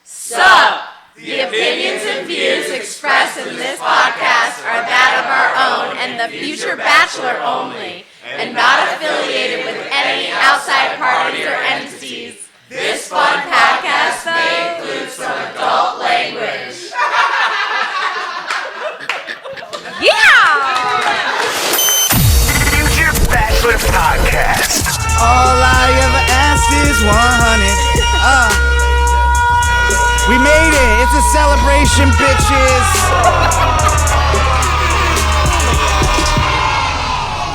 Sup! The opinions and views expressed in this podcast are that of our own and the Future Bachelor only, and not affiliated with any outside parties or entities. This fun podcast may include some adult language. Future Bachelor Podcast. All I ever asked is 100. We made it. It's a celebration, bitches.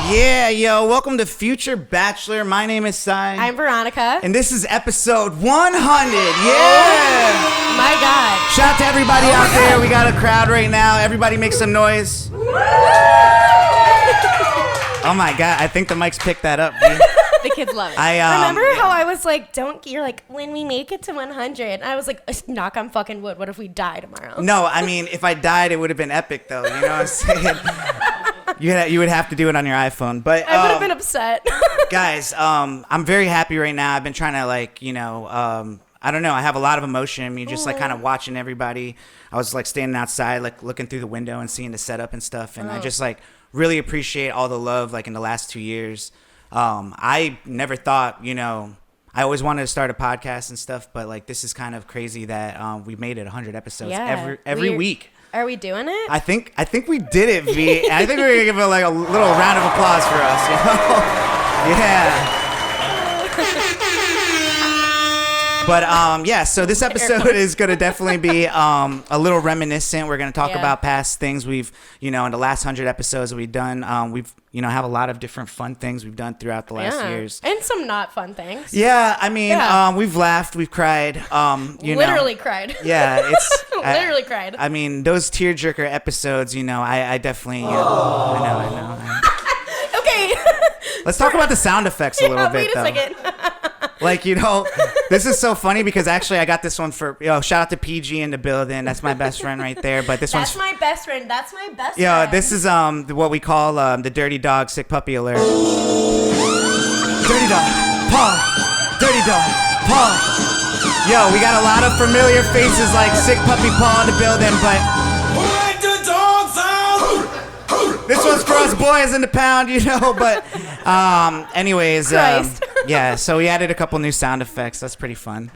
Yeah, yo. Welcome to Future Bachelor. My name is Sai. I'm Veronica. And this is episode 100. Yeah. My God. Shout out to everybody out there. We got a crowd right now. Everybody make some noise. Oh my God. I think the mics picked that up, dude. The kids love it. Remember how I was like, you're like, when we make it to 100, and I was like, knock on fucking wood, what if we die tomorrow? No, I mean, if I died, it would have been epic, though. You know what I'm saying? You would have to do it on your iPhone. But I would have been upset. Guys, I'm very happy right now. I've been trying to, I don't know. I have a lot of emotion. I mean, just, kind of watching everybody. I was, standing outside, looking through the window and seeing the setup and stuff. And I just, really appreciate all the love, in the last 2 years. I never thought, I always wanted to start a podcast and stuff, but this is kind of crazy that we made it 100 episodes every week. Are we doing it? I think we did it, V. I think we're gonna give it a little round of applause for us. Yeah. But so this episode is gonna definitely be a little reminiscent. We're gonna talk about past things we've, in the last 100 episodes that we've done. We've have a lot of different fun things we've done throughout the last years, and some not fun things. Yeah, I mean, we've laughed, we've cried. Literally cried. Yeah, it's literally cried. I mean, those tearjerker episodes. I definitely. I know. Okay. Let's talk about the sound effects a little bit. Wait a second. This is so funny because actually I got this one for, shout out to PG in the building. That's my best friend right there. But this That's my best friend. That's my best friend. Yeah, this is what we call the dirty dog sick puppy alert. Dirty dog, paw. Dirty dog, paw. Yo, we got a lot of familiar faces like sick puppy paw in the building, but this one's for us boys in the pound, but anyways, yeah, so we added a couple new sound effects. That's pretty fun.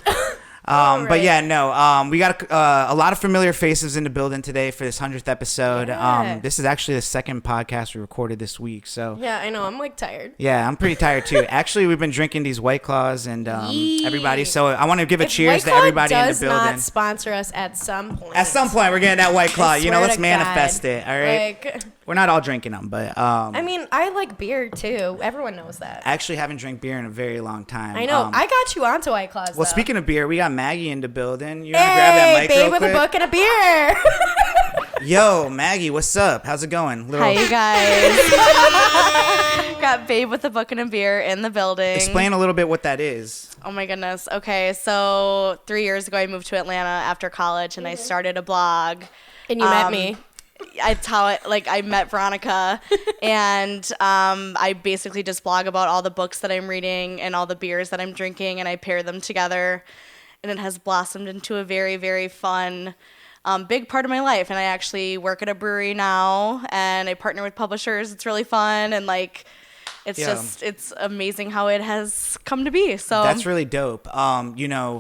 But yeah, no, we got a lot of familiar faces in the building today for this 100th episode. Yeah. This is actually the second podcast we recorded this week. So yeah, I know. I'm tired. Yeah, I'm pretty tired too. Actually, we've been drinking these White Claws and everybody. So I want to give a cheers to everybody in the building. Does not sponsor us at some point. At some point, we're getting that White Claw. Let's to manifest God. it. All right. We're not all drinking them, but I mean, I like beer too. Everyone knows that. I actually haven't drank beer in a very long time. I know. I got you onto White Claws. Well, speaking of beer, we got Maggie in the building. You want to grab that mic babe real quick? with a book and a beer. Yo, Maggie, what's up? How's it going? Hi, you guys. Got Babe with a book and a beer in the building. Explain a little bit what that is. Oh my goodness. Okay, so 3 years ago I moved to Atlanta after college and I started a blog. And you met me. It's how I met Veronica, and I basically just blog about all the books that I'm reading and all the beers that I'm drinking, and I pair them together, and it has blossomed into a very, very fun, big part of my life. And I actually work at a brewery now, and I partner with publishers. It's really fun, and it's amazing how it has come to be. So that's really dope.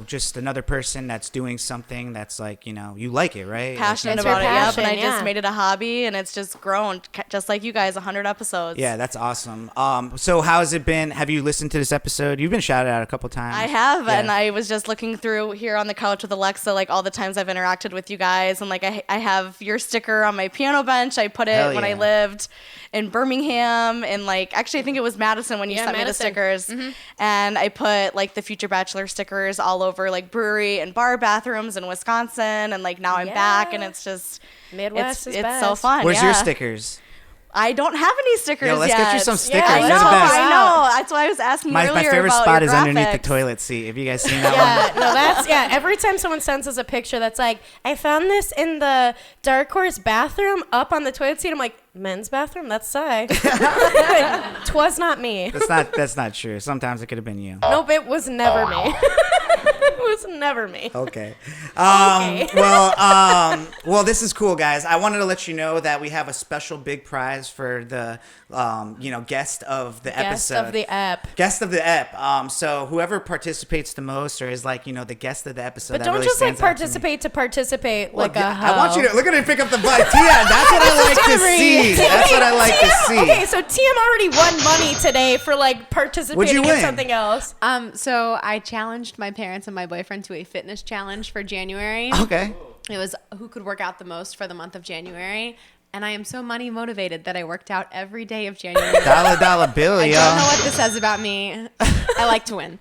Just another person that's doing something that's you like it, right? Passionate about it, and I just made it a hobby, and it's just grown, just like you guys, 100 episodes. Yeah, that's awesome. So how has it been? Have you listened to this episode? You've been shouted out a couple times. I have, and I was just looking through here on the couch with Alexa, all the times I've interacted with you guys, and I have your sticker on my piano bench. I put it when I lived in Birmingham, and actually I think it was Madison when you sent me the stickers. Mm-hmm. And I put the Future Bachelor stickers all over brewery and bar bathrooms in Wisconsin, and now I'm back, and it's just Midwest is it's best. so fun. Where's your stickers? I don't have any stickers yet. Yo, let's get you some stickers. Yeah, They're the best. I know. That's why I was asking you earlier My favorite about spot your is underneath the graphics. toilet seat. Have you guys seen that one? No, that's every time someone sends us a picture that's I found this in the Dark Horse bathroom up on the toilet seat. I'm like, men's bathroom? That's Sai. 'Twas not me. That's not true. Sometimes it could have been you. Nope, it was never me. It was never me. Okay. Okay. Well, this is cool, guys. I wanted to let you know that we have a special big prize for the, guest of the episode. Guest of the ep. Guest of the ep. So whoever participates the most or is like, the guest of the episode. But that don't really just like stands out to me. participate to participate Well, like yeah, a hoe. I want you to look at it. Pick up the bike. Tia, that's what I like to see. That's what I like to see. Okay, so TM already won money today for like participating in win? something else. So I challenged my parents and my boyfriend to a fitness challenge for January. Okay. It was who could work out the most for the month of January. And I am so money motivated that I worked out every day of January. Dollar bill, I yo. don't know what this says about me. I like to win.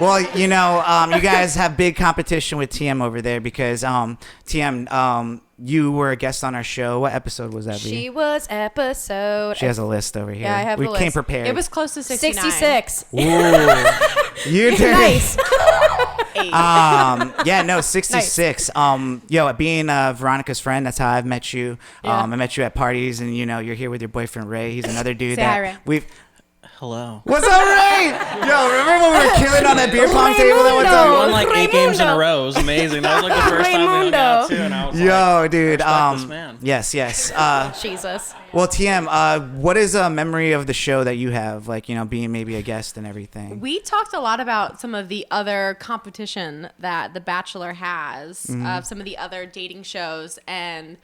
Well, you guys have big competition with TM over there because TM, you were a guest on our show. What episode was that? She was episode. She has a list over here. Yeah, I have we the came list. prepared. It was close to 69. 66. Ooh. You're Nice. 66. Being Veronica's friend, that's how I've met you. Yeah. I met you at parties, and you're here with your boyfriend Ray. He's another dude Say hi, Ray. we've. Hello. What's up, Ray? Yo, remember when we were killing on that beer pong table that one We time? won like 8 games in a Raymundo. row. It was amazing. That was like the first time we hung out too, and I was Yo, dude. respect this man. Yes. Jesus. Well, TM, what is a memory of the show that you have, like being maybe a guest and everything? We talked a lot about some of the other competition that The Bachelor has, some of the other dating shows, and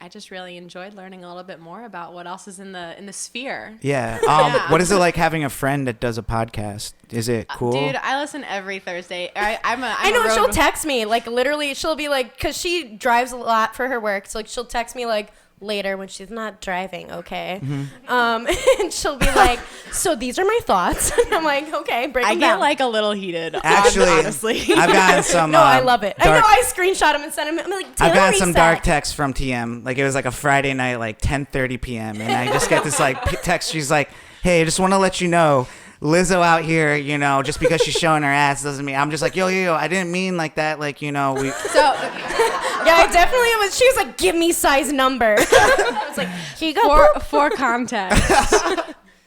I just really enjoyed learning a little bit more about what else is in the sphere. Yeah. Yeah. What is it like having a friend that does a podcast? Is it cool? Dude, I listen every Thursday. I'm I know, she'll text me, like, literally, she'll be like, because she drives a lot for her work, so, like, she'll text me, like, later when she's not driving, okay? And she'll be like, so these are my thoughts. And I'm like, okay, break I them get down. like a little heated. Actually, honestly. I've gotten some. No, I love it. I know, dark- I screenshot him and sent him. I'm like, I've gotten Taylor some said. dark texts from TM. Like it was like a Friday night, like 10:30 p.m. And I just get this like text. She's like, "Hey, I just want to let you know, Lizzo out here. Just because she's showing her ass doesn't mean." I'm just like, yo, I didn't mean like that. Like we. So Yeah, I definitely was. She was like, give me size number. I was like, here you go. for context,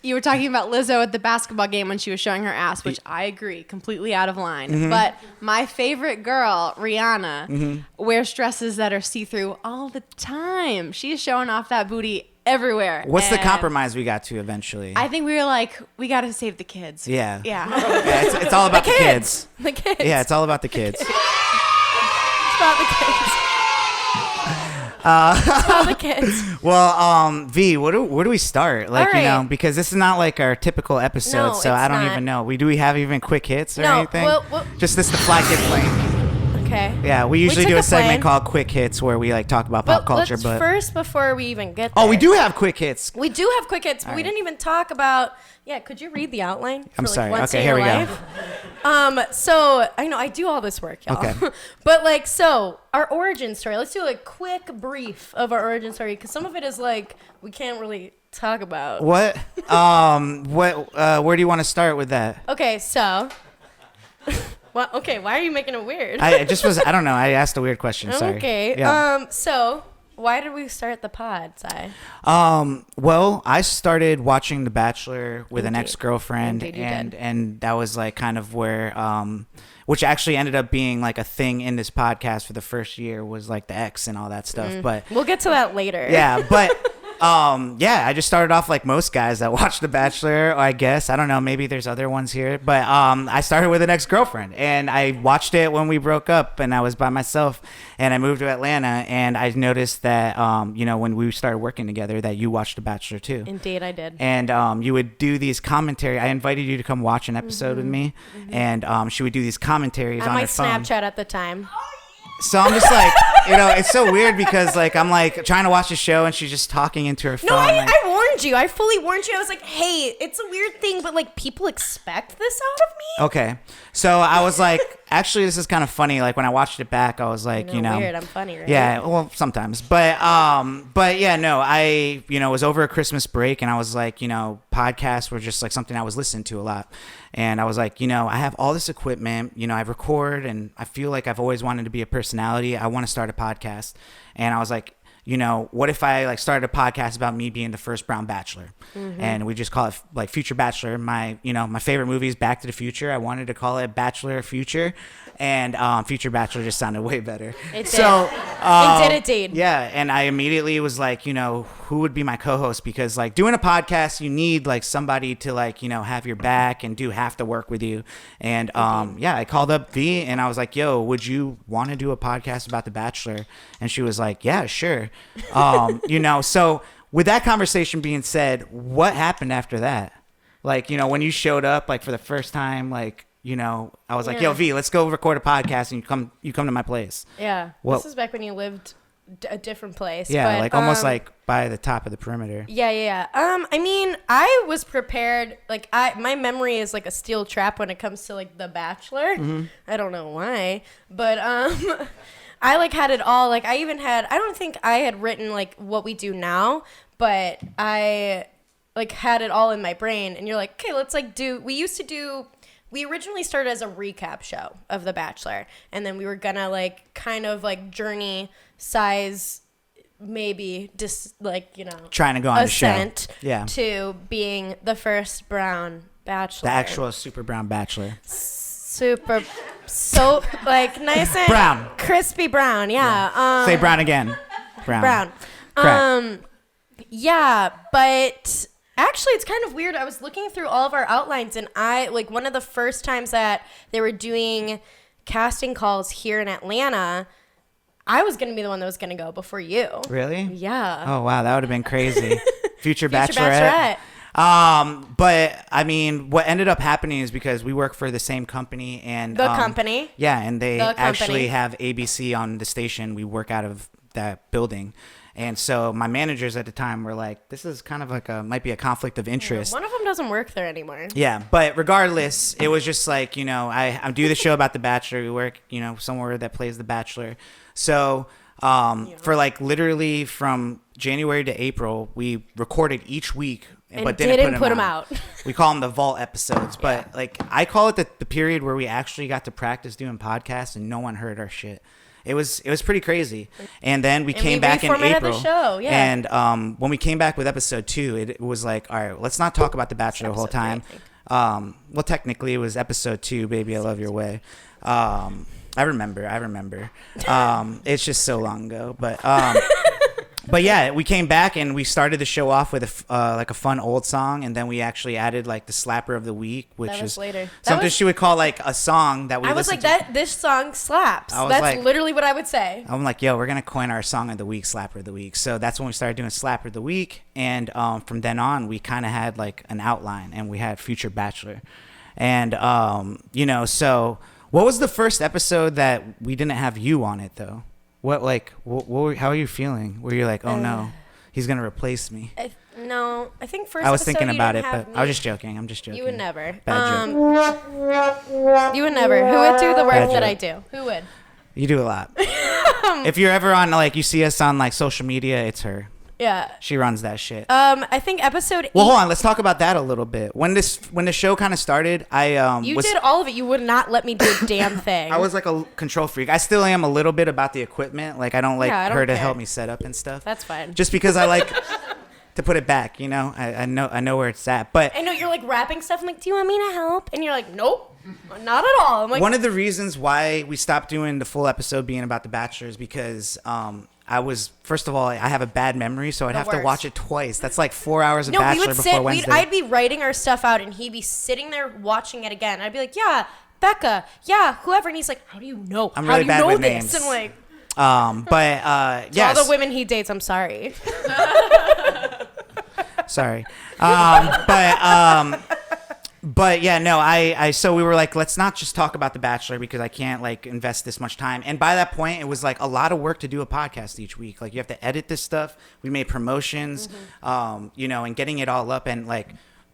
you were talking about Lizzo at the basketball game when she was showing her ass, which I agree, completely out of line. But my favorite girl, Rihanna, wears dresses that are see-through all the time. She's showing off that booty everywhere. What's the And compromise we got to eventually? I think we were like, we got to save the kids. Yeah. Yeah. Yeah, it's all about the kids. The kids. Yeah, it's all about the kids. It's about the kids. It's about the kids. Well, V, where do we start? Like, All right. because this is not like our typical episode, No, so I it's don't not. even know. Do we have even quick hits or No, anything? well- Just this, the fly kid plane. Okay. Yeah, we usually took do a a segment plane. called Quick Hits where we like talk about pop But culture. let's But first, before we even get there. we do have quick hits. We do have quick hits, but we right. didn't even talk about. Yeah, could you read the outline? I'm for, like, sorry. once Okay, in here your we go. life? So I know I do all this work, y'all. Okay. But like, so our origin story. Let's do a quick brief of our origin story because some of it is like we can't really talk about. What? Where do you want to start with that? Okay, so. Well, okay. Why are you making it weird? I don't know. I asked a weird question. Sorry. Okay. Yeah. So why did we start the pod, Si? Well, I started watching The Bachelor with an Indeed. ex-girlfriend, Indeed you and did. and that was like kind of where, which actually ended up being like a thing in this podcast for the first year was like the ex and all that stuff. But We'll get to that later. yeah, but I just started off like most guys that watch The Bachelor. I guess I don't know. Maybe there's other ones here, but I started with an ex-girlfriend, and I watched it when we broke up, and I was by myself, and I moved to Atlanta, and I noticed that when we started working together, that you watched The Bachelor too. Indeed, I did. And you would do these commentary. I invited you to come watch an episode with me, and she would do these commentaries On on my her phone. Snapchat at the time. So I'm just like, it's so weird because like I'm like trying to watch the show and she's just talking into her phone. No, like, I warned you. I fully warned you. I was like, hey, it's a weird thing, but like people expect this out of me. okay. So I was like, actually, this is kind of funny. Like when I watched it back, I was like, Weird. I'm funny, right? yeah, well, sometimes, but yeah, no, I, was over a Christmas break and I was like, podcasts were just like something I was listening to a lot. And I was like, I have all this equipment, I record and I feel like I've always wanted to be a personality. I want to start a podcast. And I was like, you know, what if I like started a podcast about me being the first brown bachelor, and we just call it like Future Bachelor. My favorite movie is Back to the Future. I wanted to call it Bachelor Future, and Future Bachelor just sounded way better. It did. So It did indeed. yeah, and I immediately was like, you know, who would be my co-host? Because like doing a podcast, you need like somebody to like, you know, have your back and do half the work with you. And yeah, I called up V and I was like, yo, would you want to do a podcast about The Bachelor? And she was like, yeah, sure. You know, so with that conversation being said, what happened after that? Like, you know, when you showed up like for the first time, like, you know, I was like, yo, V, let's go record a podcast, and you come to my place. Yeah. Well- This is back when you lived a different place. Yeah, but, like almost like by the top of the perimeter. Yeah. I mean, I was prepared. Like, my memory is like a steel trap when it comes to like The Bachelor. I don't know why, but I like had it all. Like, I don't think I had written like what we do now, but I like had it all in my brain. And you're like, okay, let's like we originally started as a recap show of The Bachelor, and then we were gonna like kind of like journey size, maybe just like, you know, Trying to go on the show. ascent Yeah. to being the first brown bachelor. The actual super brown bachelor. Super, so like nice and Brown. crispy brown. Yeah. Say brown again. Brown. Correct. Yeah, but actually, it's kind of weird. I was looking through all of our outlines, and I like one of the first times that they were doing casting calls here in Atlanta, I was gonna be the one that was gonna go before you. Really? Yeah. Oh wow, that would have been crazy. Future Future Bachelorette. But I mean, what ended up happening is because we work for the same company and The company. Yeah, and they The company. actually have ABC on the station. We work out of that building. And so my managers at the time were like, this is kind of like might be a conflict of interest. One of them doesn't work there anymore. Yeah, but regardless, it was just like, you know, I do the show about The Bachelor. We work, you know, somewhere that plays The Bachelor. So for like literally from January to April, we recorded each week, And but didn't put them out. We call them the vault episodes, but like I call it the period where we actually got to practice doing podcasts and no one heard our shit. It was pretty crazy. And then we came back in reformatted April. the show, yeah. And when we came back with episode 2, it was like, all right, let's not talk about The Bachelor the whole Episode 3, I time. think. Well, technically it was episode 2, Baby I Love Your Way. I remember. It's just so long ago, but yeah, we came back and we started the show off with a fun old song, and then we actually added like the slapper of the week, which That was is later. something she would call like a song that we. I was like, this song slaps. I was That's like- literally what I would say. I'm like, yo, we're gonna coin our song of the week, slapper of the week. So that's when we started doing slapper of the week, and from then on, we kind of had like an outline, and we had Future Bachelor, and you know, so what was the first episode that we didn't have you on it though? How are you feeling? Were you like, oh no, he's gonna replace me? No, I think first. I was episode thinking you about it, didn't have but I was me. just joking. I'm just joking. You would never. Bad joke. You would never. Who would do the work Bad that joke. I do? Who would? You do a lot. If you're ever on like you see us on like social media, it's her. Yeah. She runs that shit. I think episode 8. Well, hold on. Let's talk about that a little bit. When the show kind of started, You did all of it. You would not let me do a damn thing. I was like a control freak. I still am a little bit about the equipment. Like I don't like Yeah, I don't her to care. help me set up and stuff. That's fine. Just because I like to put it back. You know, I know where it's at. But I know you're like wrapping stuff. I'm like, do you want me to help? And you're like, nope, not at all. I'm like, one of the reasons why we stopped doing the full episode being about The Bachelor is because first of all, I have a bad memory, so I'd have to worst. watch it twice. That's like 4 hours of no, we Bachelor would before sit. Wednesday. I'd be writing our stuff out, and he'd be sitting there watching it again. I'd be like, yeah, Becca, yeah, whoever. And he's like, how do you know? I'm How really do you bad know with this? names. And like, But to yes. all the women he dates, I'm sorry. Sorry. But yeah, no, so we were like, let's not just talk about The Bachelor because I can't like invest this much time. And by that point, it was like a lot of work to do a podcast each week. Like you have to edit this stuff. We made promotions, you know, and getting it all up. And like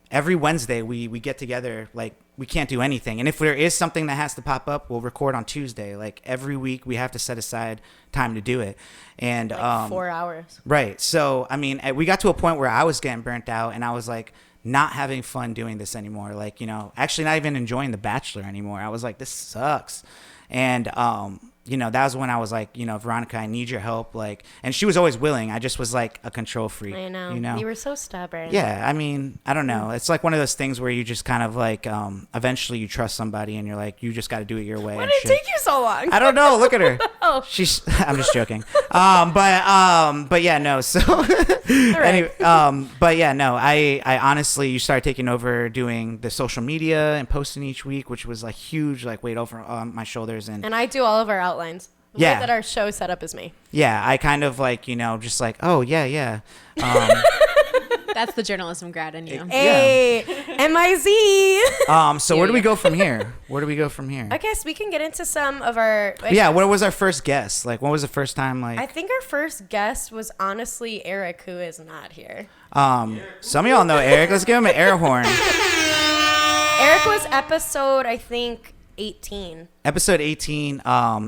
every Wednesday we get together, like we can't do anything. And if there is something that has to pop up, we'll record on Tuesday. Like every week we have to set aside time to do it. And Like 4 hours. right. So, I mean, we got to a point where I was getting burnt out and I was like not having fun doing this anymore. Like, you know, actually not even enjoying The Bachelor anymore. I was like, this sucks. And you know, that was when I was like, you know, Veronica, I need your help. Like, and she was always willing. I just was like a control freak. I know. You know, You were so stubborn. yeah. I mean, I don't know. It's like one of those things where you just kind of like, eventually you trust somebody and you're like, you just got to do it your way. Why and did it shit. take you so long? I don't know. Look at her. Oh. I'm just joking. But yeah, no. So anyway, but yeah, no. I honestly, you started taking over doing the social media and posting each week, which was like huge, like weight over my shoulders. And And I do all of our outlines. The Yeah. way that our show set up is me. yeah, I kind of like, you know, just like, oh yeah. That's the journalism grad in you. Hey, M-I-Z. So where do we go from here? Where do we go from here? I guess we can get into some of our... Yeah, what was our first guest? Like, when was the first time, like... I think our first guest was honestly Eric, who is not here. Some of y'all know Eric. Let's give him an air horn. Eric was episode, I think, 18. Episode 18.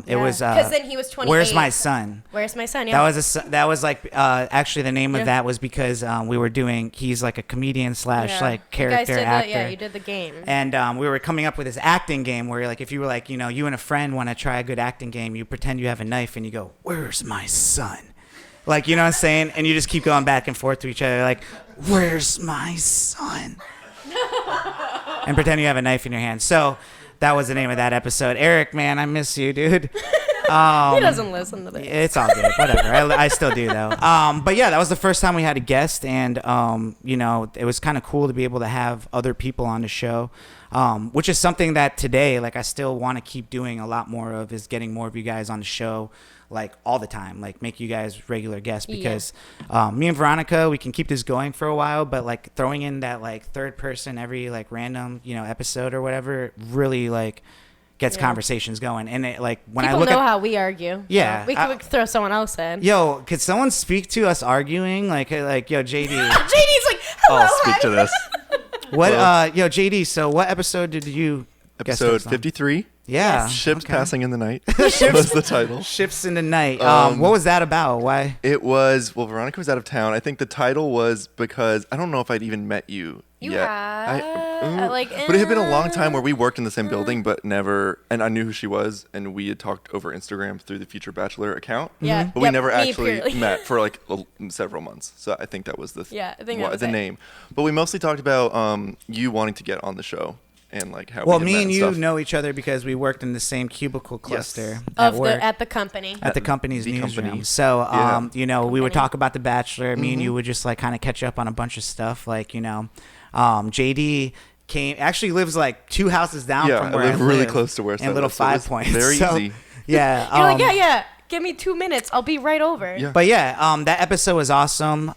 It was... Because then he was 28. Where's My Son? Where's My Son? Yeah. That was like actually the name of that was because we were doing, he's like a comedian slash like You guys character did actor. you did the game. And we were coming up with this acting game where, like, if you were like, you know, you and a friend want to try a good acting game, you pretend you have a knife and you go, "Where's my son?" Like, you know what I'm saying? And you just keep going back and forth to each other, like, "Where's my son?" And pretend you have a knife in your hand. So that was the name of that episode. Eric, man, I miss you, dude. He doesn't listen to this. It's all good. Whatever. I still do, though. But yeah, that was the first time we had a guest. And, you know, it was kind of cool to be able to have other people on the show, which is something that today, like, I still want to keep doing a lot more of, is getting more of you guys on the show, like, all the time. Like, make you guys regular guests, because me and Veronica, we can keep this going for a while, but, like, throwing in that, like, third person every, like, random, you know, episode or whatever really, like, gets conversations going. And it, like, when People I look know at how we argue. Yeah, So we could throw someone else in. Yo, could someone speak to us arguing? Like yo, JD. JD's like, hello, I'll speak to this. What? Hello. Yo, JD. So, what episode did you? guest Episode host on? 53. Yeah. Ships okay. Passing in the Night was the title. Ships in the Night. Um, What was that about? Why? It was, well, Veronica was out of town. I think the title was because I don't know if I'd even met you You yet. had, But it had been a long time where we worked in the same building, but never, and I knew who she was, and we had talked over Instagram through the Future Bachelor account. Yeah. But we Yep, never me actually purely. met for like several months. So I think that was the Yeah, I think that was the it. name. But we mostly talked about you wanting to get on the show and like how Well, we had me met and you stuff. know each other because we worked in the same cubicle cluster at Of work. at the company. At the company's the newsroom. company. So, Yeah. you know, we would Company. talk about The Bachelor. Me and you would just like kind of catch up on a bunch of stuff. Like, you know, JD actually lives like 2 houses down Yeah, from where I I live really live close to where in Seth Little lives, so it 5 was Points. very So, easy. Yeah. You're like, yeah. Give me 2 minutes. I'll be right over. Yeah. But yeah, that episode was awesome.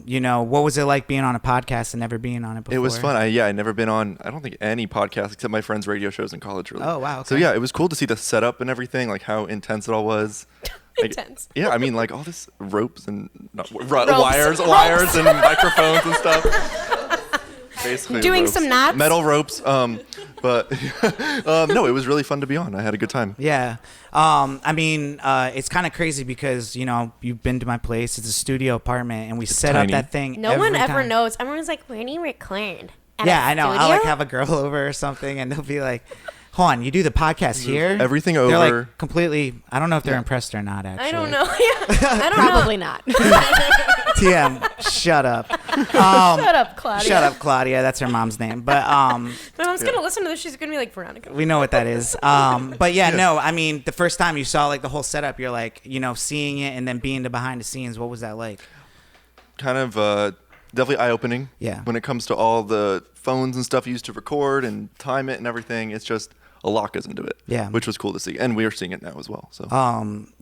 You know, what was it like being on a podcast and never being on it before? It was fun. I'd never been on, I don't think, any podcast except my friends' radio shows in college, really. Oh, wow, So okay. yeah, it was cool to see the setup and everything, like how intense it all was. Like, Intense. yeah, I mean, like all this ropes and wires and microphones and stuff. Basically, Doing ropes. some knots? Metal ropes. But no, it was really fun to be on. I had a good time. Yeah. I mean, it's kind of crazy because, you know, you've been to my place. It's a studio apartment, and we set tiny. up that thing. No one every ever time. knows. Everyone's like, where do you record? At Yeah, a I know. studio? I'll like have a girl over or something, and they'll be like, "Hold on, you do the podcast here?" Everything They're over. like completely. I don't know if they're impressed or not. Actually, I don't know. Yeah, I don't Probably know. not. TM, shut up. Shut up, Claudia. Shut up, Claudia. That's her mom's name. But My mom's gonna listen to this. She's gonna be like, Veronica. we know what that is. But yeah, no. I mean, the first time you saw like the whole setup, you're like, you know, seeing it and then being the behind the scenes. What was that like? Kind of definitely eye-opening. Yeah. When it comes to all the phones and stuff used to record and time it and everything, it's just a lot goes into it. Yeah. Which was cool to see, and we are seeing it now as well. So.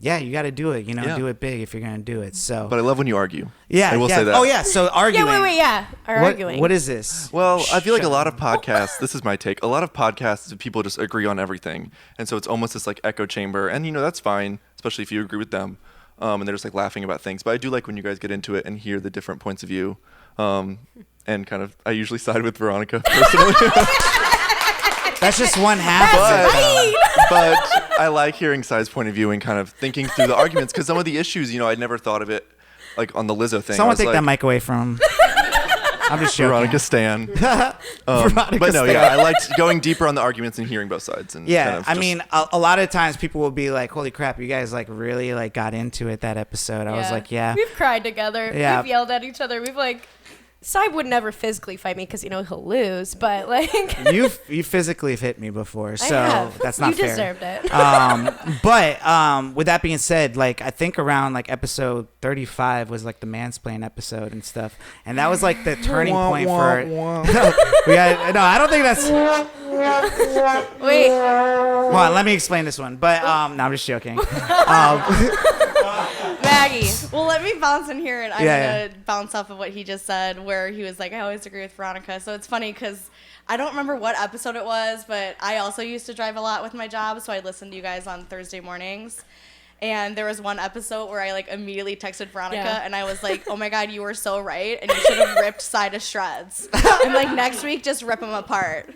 Yeah, you got to do it. You know, Yeah. do it big if you're gonna do it. So. But I love when you argue. yeah, I will yeah. say that. Oh yeah. So arguing. Yeah, wait, yeah. Are What, arguing. what is this? Well, I feel like a Shut lot of podcasts, this is my take, a lot of podcasts, people just agree on everything. And so it's almost this like echo chamber. And, you know, that's fine, especially if you agree with them. And they're just like laughing about things. But I do like when you guys get into it and hear the different points of view. And kind of, I usually side with Veronica personally. That's just one half of it. But I like hearing Sai's point of view and kind of thinking through the arguments. Because some of the issues, you know, I'd never thought of it like on the Lizzo thing. I Someone was take like, that mic away from him. I'm just joking. Veronica Stan. Veronica But no, Stan. yeah, I liked going deeper on the arguments and hearing both sides. And Yeah, kind of I just- mean, a lot of times people will be like, "Holy crap, you guys like really like got into it that episode." I was like, "Yeah." We've cried together. Yeah. We've yelled at each other. We've like. Sai would never physically fight me because he'll lose, but like you physically have hit me before, so have. that's not you fair. deserved it. But with that being said, like I think around like episode 35 was like the mansplain episode and stuff, and that was like the turning point for. No, I don't think that's. Wait, Hold on, let me explain this one. But no, I'm just joking. Maggie. Well, let me bounce in here, and I'm Yeah, gonna bounce off of what he just said, where he was like, "I always agree with Veronica." So it's funny because I don't remember what episode it was, but I also used to drive a lot with my job, so I listened to you guys on Thursday mornings. And there was one episode where I like immediately texted Veronica, Yeah. and I was like, "Oh my God, you were so right, and you should have ripped Sai to shreds." And like next week, just rip them apart.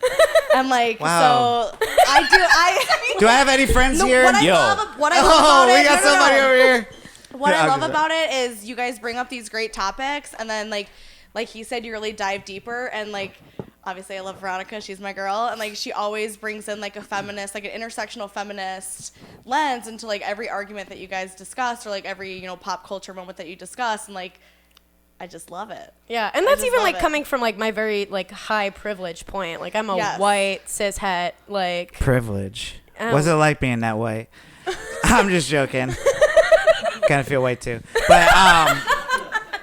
And like, Wow. so I Do I have any friends No, here? what I Yo. love about Oh, it, we got no, no, somebody no. over here. What Yeah, I I'll love do that. about it is you guys bring up these great topics, and then like he said, you really dive deeper. And like, obviously, I love Veronica; she's my girl, and like she always brings in like a feminist, like an intersectional feminist lens into like every argument that you guys discuss, or like every pop culture moment that you discuss, and like I just love it. Yeah, and that's just even love like it. coming from like my very like high privilege point. Like I'm a Yes. white cis het like. Privilege. Oh. What's it like being that white? I'm just joking. Kind of feel white too. But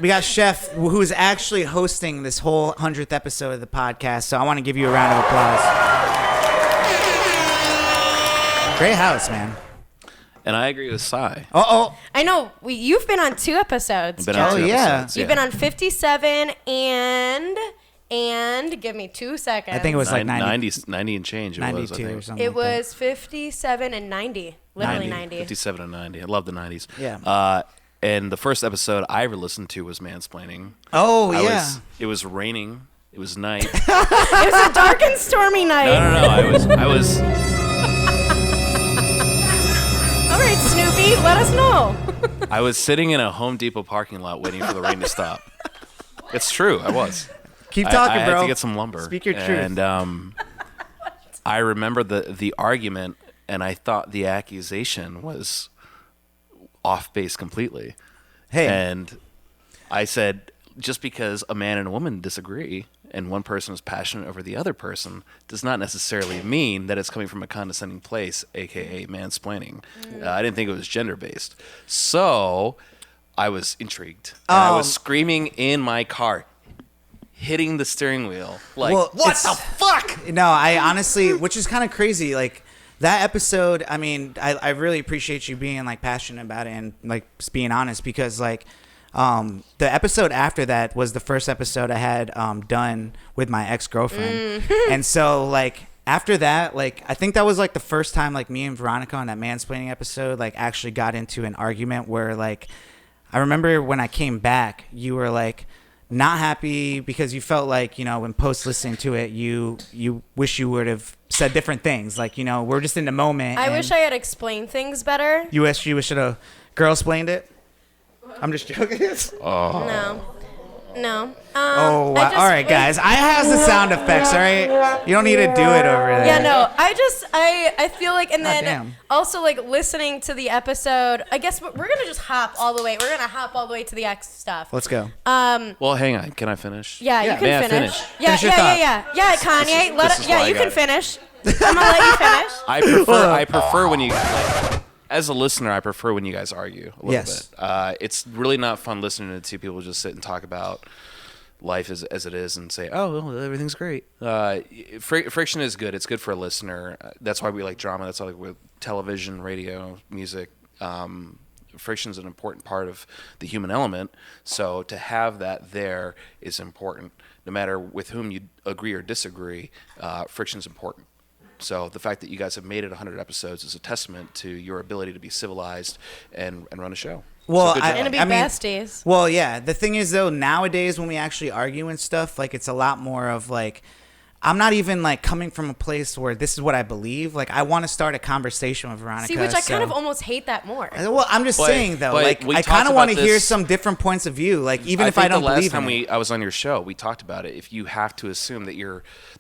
we got Chef, who's actually hosting this whole 100th episode of the podcast. So I want to give you a round of applause. Great house, man. And I agree with Sai. Oh, I know you've been on 2 episodes. Been John. on two Oh, yeah. episodes, You've been on 57 and give me 2 seconds. I think it was like 90, 90 and change. It was, I 92 think. or something. It like that. was 57 and 90. Literally 90. 57 and 90. I love the 90s. Yeah. And the first episode I ever listened to was Mansplaining. Oh, yeah. It was raining. It was night. It was a dark and stormy night. No. I was. All right, Snoopy, let us know. I was sitting in a Home Depot parking lot waiting for the rain to stop. It's true. I was. Keep talking, I bro. had to get some lumber. Speak your truth. And I remember the argument, and I thought the accusation was off base completely. Hey. And I said, just because a man and a woman disagree and one person is passionate over the other person does not necessarily mean that it's coming from a condescending place, aka mansplaining. I didn't think it was gender based. So I was intrigued. And I was screaming in my car, hitting the steering wheel. Like, Well, what it's- the fuck? No, I honestly, which is kind of crazy. Like that episode, I mean, I really appreciate you being like passionate about it and like just being honest, because like the episode after that was the first episode I had done with my ex-girlfriend. And so like after that, like I think that was like the first time like me and Veronica on that mansplaining episode like actually got into an argument where like I remember when I came back, you were like not happy because you felt like, when post listening to it, you wish you would have said different things. Like, we're just in the moment. I and wish I had explained things better. you wish you should have girl explained it. I'm just joking. No. Oh, I just- all right, guys. I have the sound effects. All right, you don't need to do it over there. Yeah, no. I feel like, and then damn. also like listening to the episode. I guess we're gonna just hop all the way. We're gonna hop all the way to the X stuff. Let's go. Well, hang on. Can I finish? Yeah, you Yeah. can May I finish. finish? Yeah, Finish your yeah, thought. yeah. Kanye, this is yeah, what I you can got. finish. I'm gonna let you finish. I prefer when you, like, as a listener, I prefer when you guys argue a little Yes. bit. It's really not fun listening to two people just sit and talk about life as it is and say, oh, well, everything's great. Friction is good. It's good for a listener. That's why we like drama. That's why we like television, radio, music. Friction is an important part of the human element. So to have that there is important. No matter with whom you agree or disagree, friction is important. So the fact that you guys have made it 100 episodes is a testament to your ability to be civilized and run a show. Well, So good job. And to be I mean, besties. Well, yeah. The thing is, though, nowadays when we actually argue and stuff, like it's a lot more of like, I'm not even like coming from a place where this is what I believe. Like I want to start a conversation with Veronica. See, which I kind of almost hate that more. Well, I'm just saying though, but like we I talked kind of want to about hear this- some different points of view. Like even if think I don't the last believe time in it. I was on your show, we talked about it. If you have to assume that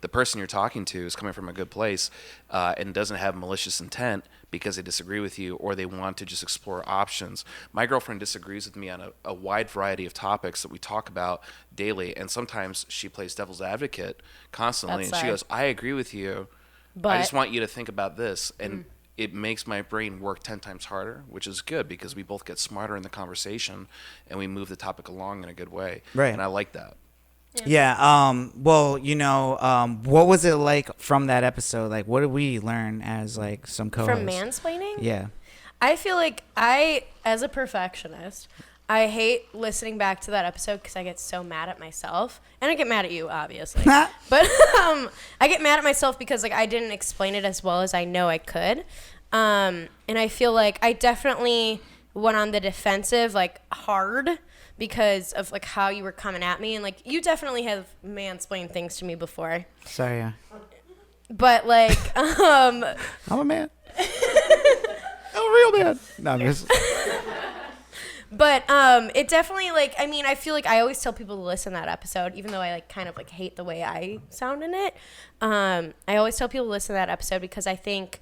the person you're talking to is coming from a good place and doesn't have malicious intent because they disagree with you or they want to just explore options. My girlfriend disagrees with me on a wide variety of topics that we talk about daily, and sometimes she plays devil's advocate constantly. That's and she sad. goes, "I agree with you. But I just want you to think about this." And it makes my brain work 10 times harder, which is good because we both get smarter in the conversation and we move the topic along in a good way. Right. And I like that. Yeah. Well, what was it like from that episode? Like, what did we learn as like some co-hosts? from mansplaining? Yeah. I feel like as a perfectionist, I hate listening back to that episode because I get so mad at myself. And I get mad at you, obviously. But I get mad at myself because like I didn't explain it as well as I know I could. And I feel like I definitely went on the defensive like hard because of like how you were coming at me. And like you definitely have mansplained things to me before. Sorry. Yeah. But like I'm a man. I'm a real man. No, I'm just. But it definitely like I mean I feel like I always tell people to listen to that episode even though I like kind of like hate the way I sound in it. I always tell people to listen to that episode because I think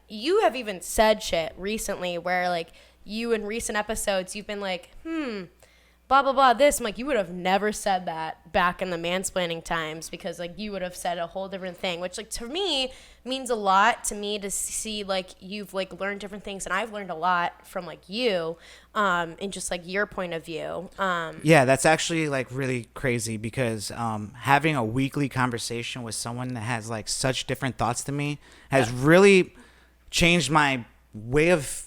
you have even said shit recently where like you in recent episodes you've been like blah blah blah this. I'm like you would have never said that back in the mansplaining times because like you would have said a whole different thing, which like to me means a lot to me to see like you've like learned different things and I've learned a lot from like you and just like your point of view. Yeah, that's actually like really crazy because having a weekly conversation with someone that has like such different thoughts to me has really changed my way of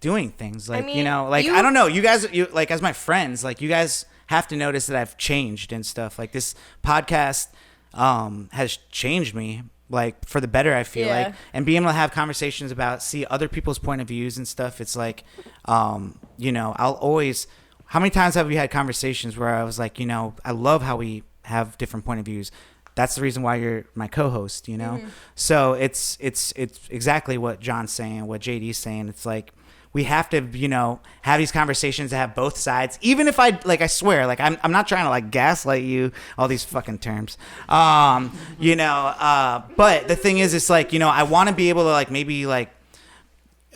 doing things. Like, I mean, I don't know, you guys, like as my friends, like you guys have to notice that I've changed and stuff. Like this podcast has changed me like for the better, I feel Yeah. like, and being able to have conversations about see other people's point of views and stuff. It's like, I'll always, how many times have we had conversations where I was like, I love how we have different point of views. That's the reason why you're my co-host, So it's exactly what John's saying, what JD's saying. It's like, we have to, have these conversations that have both sides. Even if I swear, like I'm not trying to like gaslight you, all these fucking terms. But the thing is, it's like, I want to be able to like maybe like,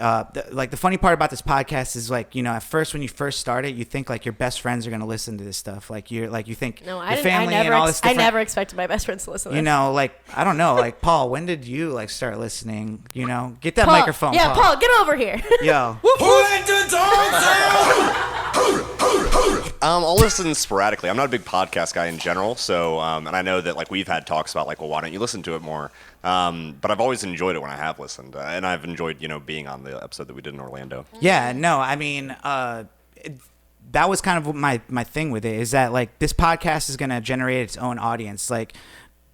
the funny part about this podcast is like, at first when you first start it, you think like your best friends are gonna listen to this stuff. Like you think No, your I didn't. family I never. and all this. I Different, never expected my best friends to listen. To this. like I don't know, like Paul, when did you like start listening? Get that Paul, microphone. Yeah, Paul, get over here. Yo. I'll listen sporadically. I'm not a big podcast guy in general, so and I know that like we've had talks about like, well, why don't you listen to it more? But I've always enjoyed it when I have listened, and I've enjoyed being on the episode that we did in Orlando. Yeah, no, I mean, that was kind of my thing with it is that like this podcast is gonna generate its own audience, like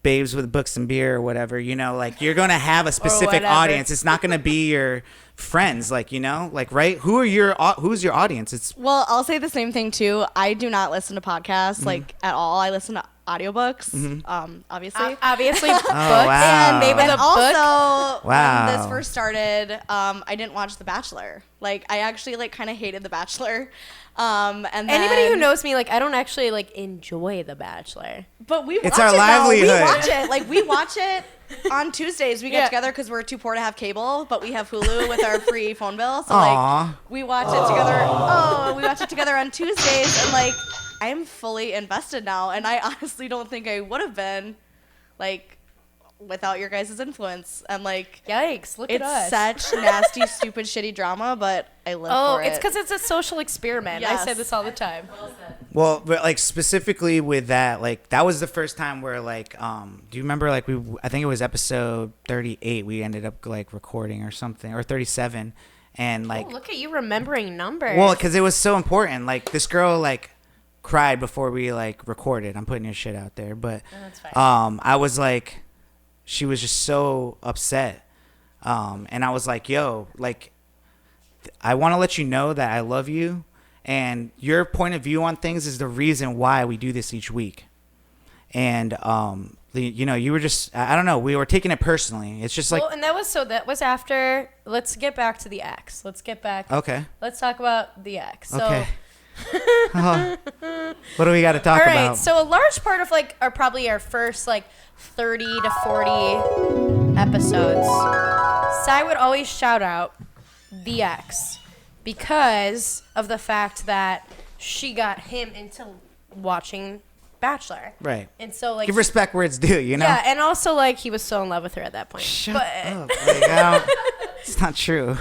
babes with books and beer or whatever. Like you're gonna have a specific whatever. audience. It's not gonna be your friends, like like right. Who's your audience? It's Well, I'll say the same thing too. I do not listen to podcasts like at all. I listen to audiobooks, obviously. Obviously, books. wow. And maybe And the book. also, Wow. when this first started, I didn't watch The Bachelor. Like, I actually like kind of hated The Bachelor. And then, Anybody who knows me, like, I don't actually like enjoy The Bachelor. but we It's watch our it now. livelihood. We watch it. Like, we watch it on Tuesdays. We get Yeah. together because we're too poor to have cable, but we have Hulu with our free phone bill. So Aw. like, we watch it together. Oh, we watch it together on Tuesdays, and like, I'm fully invested now, and I honestly don't think I would have been, like, without your guys' influence. And like, Yikes! Look at us. it's such nasty, stupid, shitty drama, but I live Oh, for it. it's because it's a social experiment. I say Yes. this all the time. well, but like specifically with that, like that was the first time where like, do you remember like I think it was episode 38. We ended up like recording or something, or 37, and like, Oh, look at you remembering numbers. well, because it was so important. Like this girl like cried before we like recorded. I'm putting your shit out there, but that's fine. I was like, she was just so upset, and I was like, yo, like, I want to let you know that I love you, and your point of view on things is the reason why we do this each week. And you were just, I don't know, we were taking it personally. It's just like, Well, and that was after. Let's get back to the ex. okay, Let's talk about the ex. So, okay. What do we got to talk all right. about? So a large part of like our first like 30 to 40 episodes, Sai would always shout out the ex because of the fact that she got him into watching Bachelor. Right. And so like Give respect where it's due, you know? Yeah, and also like he was so in love with her at that point. Shut but, up. Like, I don't- it's not true.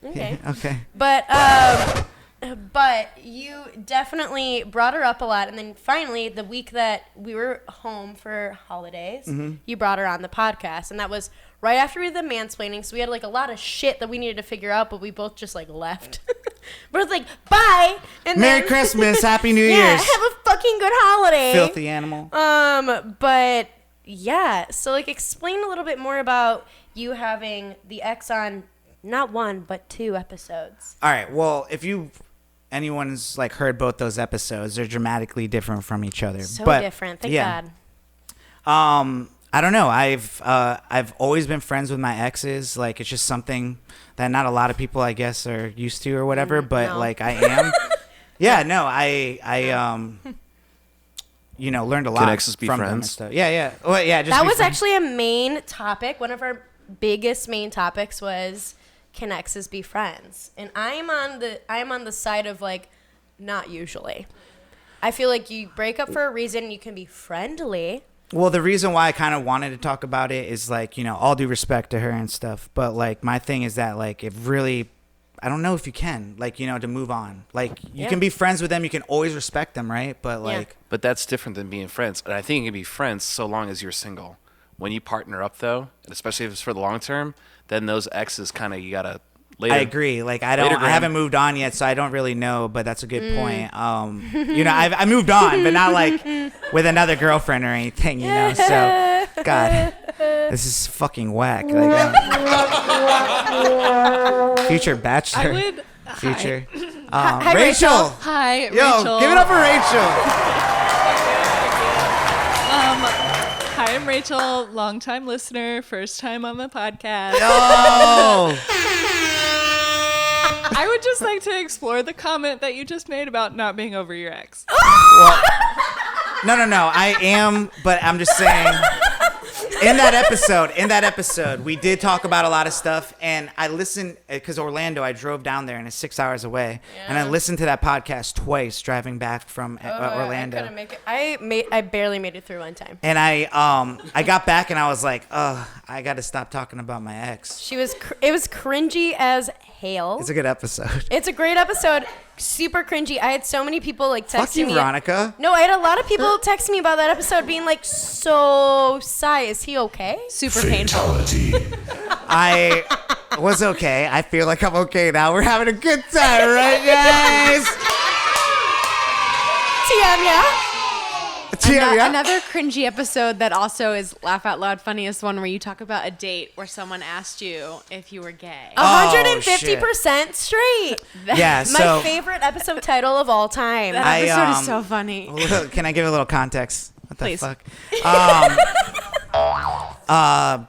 Okay. Yeah, okay. But you definitely brought her up a lot, and then finally, the week that we were home for holidays, you brought her on the podcast, and that was right after we did the mansplaining. So we had like a lot of shit that we needed to figure out, but we both just like left. We're like, bye, and Merry then, Christmas, Happy New yeah, Year's. have a fucking good holiday, Filthy animal. But yeah, so like explain a little bit more about you having the ex on not 1 but 2 episodes. All right. Well, if anyone's like heard both those episodes, they're dramatically different from each other. So but, different. Thank yeah. God. I don't know. I've always been friends with my exes. Like it's just something that not a lot of people, I guess, are used to or whatever. But no. like I am. Yeah. No. I learned a lot. Can exes be from them and friends? stuff. Yeah. Yeah. Well, yeah. Just That be was friends. actually a main topic. One of our biggest main topics was, can exes be friends? And I am on the side of like, not usually. I feel like you break up for a reason. You can be friendly. Well, the reason why I kind of wanted to talk about it is like, all due respect to her and stuff. But like my thing is that like it really, I don't know if you can, like, to move on. Like you can be friends with them. You can always respect them, right? But like. But that's different than being friends. And I think you can be friends so long as you're single. When you partner up, though, and especially if it's for the long term, then those exes kind of, you got to later. I agree. Like I haven't moved on yet, so I don't really know, but that's a good point. I moved on, but not like with another girlfriend or anything, So, God, this is fucking whack. Like, future Bachelor. Future. Hi, Rachel. Hi, Yo, Rachel. give it up for Rachel. Hi, I'm Rachel, longtime listener, first time on the podcast. Oh. I would just like to explore the comment that you just made about not being over your ex. Well, no. I am, but I'm just saying. In that episode, we did talk about a lot of stuff, and I listened because Orlando. I drove down there, and it's 6 hours away, and I listened to that podcast twice driving back from Orlando. I couldn't make it. I barely made it through one time. And I got back, and I was like, I got to stop talking about my ex. It was cringy as hell. It's a good episode. It's a great episode. Super cringy. I had so many people like texting Fuck you, me. Veronica. No, I had a lot of people text me about that episode, being like, "So, Sai, is he okay?" Super painful. I was okay. I feel like I'm okay now. We're having a good time, right, guys? TM, yeah. Another cringy episode that also is laugh out loud funniest one where you talk about a date where someone asked you if you were gay. 150% straight. Yeah, My so favorite episode title of all time. That episode is so funny. Can I give a little context? What the Please. fuck? I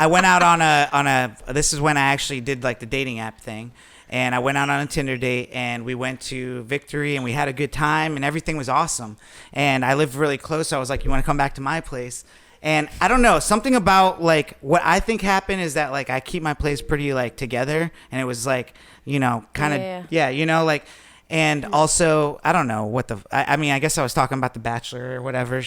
went out on a. This is when I actually did like the dating app thing. And I went out on a Tinder date, and we went to Victory, and we had a good time, and everything was awesome. And I lived really close, so I was like, you want to come back to my place? And I don't know, something about, like, what I think happened is that, like, I keep my place pretty, like, together, and it was, like, kind of, like, and also, I don't know what I mean, I guess I was talking about The Bachelor or whatever.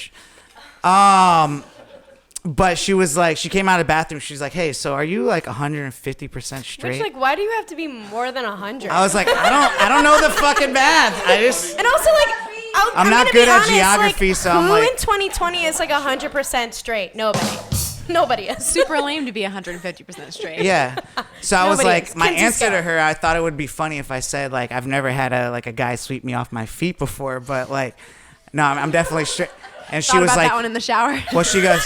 But she was like, she came out of the bathroom. She's like, hey, so are you like 150% straight? Which, like, why do you have to be more than 100? I was like, I don't know the fucking math. And also, like, I'm not gonna good be at honest, geography, like, so I'm who like, in 2020 is like 100% straight? Nobody is. Super lame to be 150% straight. yeah. So I was Nobody like, is. my Kinsey answer to Scott. her, I thought it would be funny if I said like, I've never had a guy sweep me off my feet before, but like, no, I'm definitely straight. And she Thought was about like, that one in the shower. well, she goes.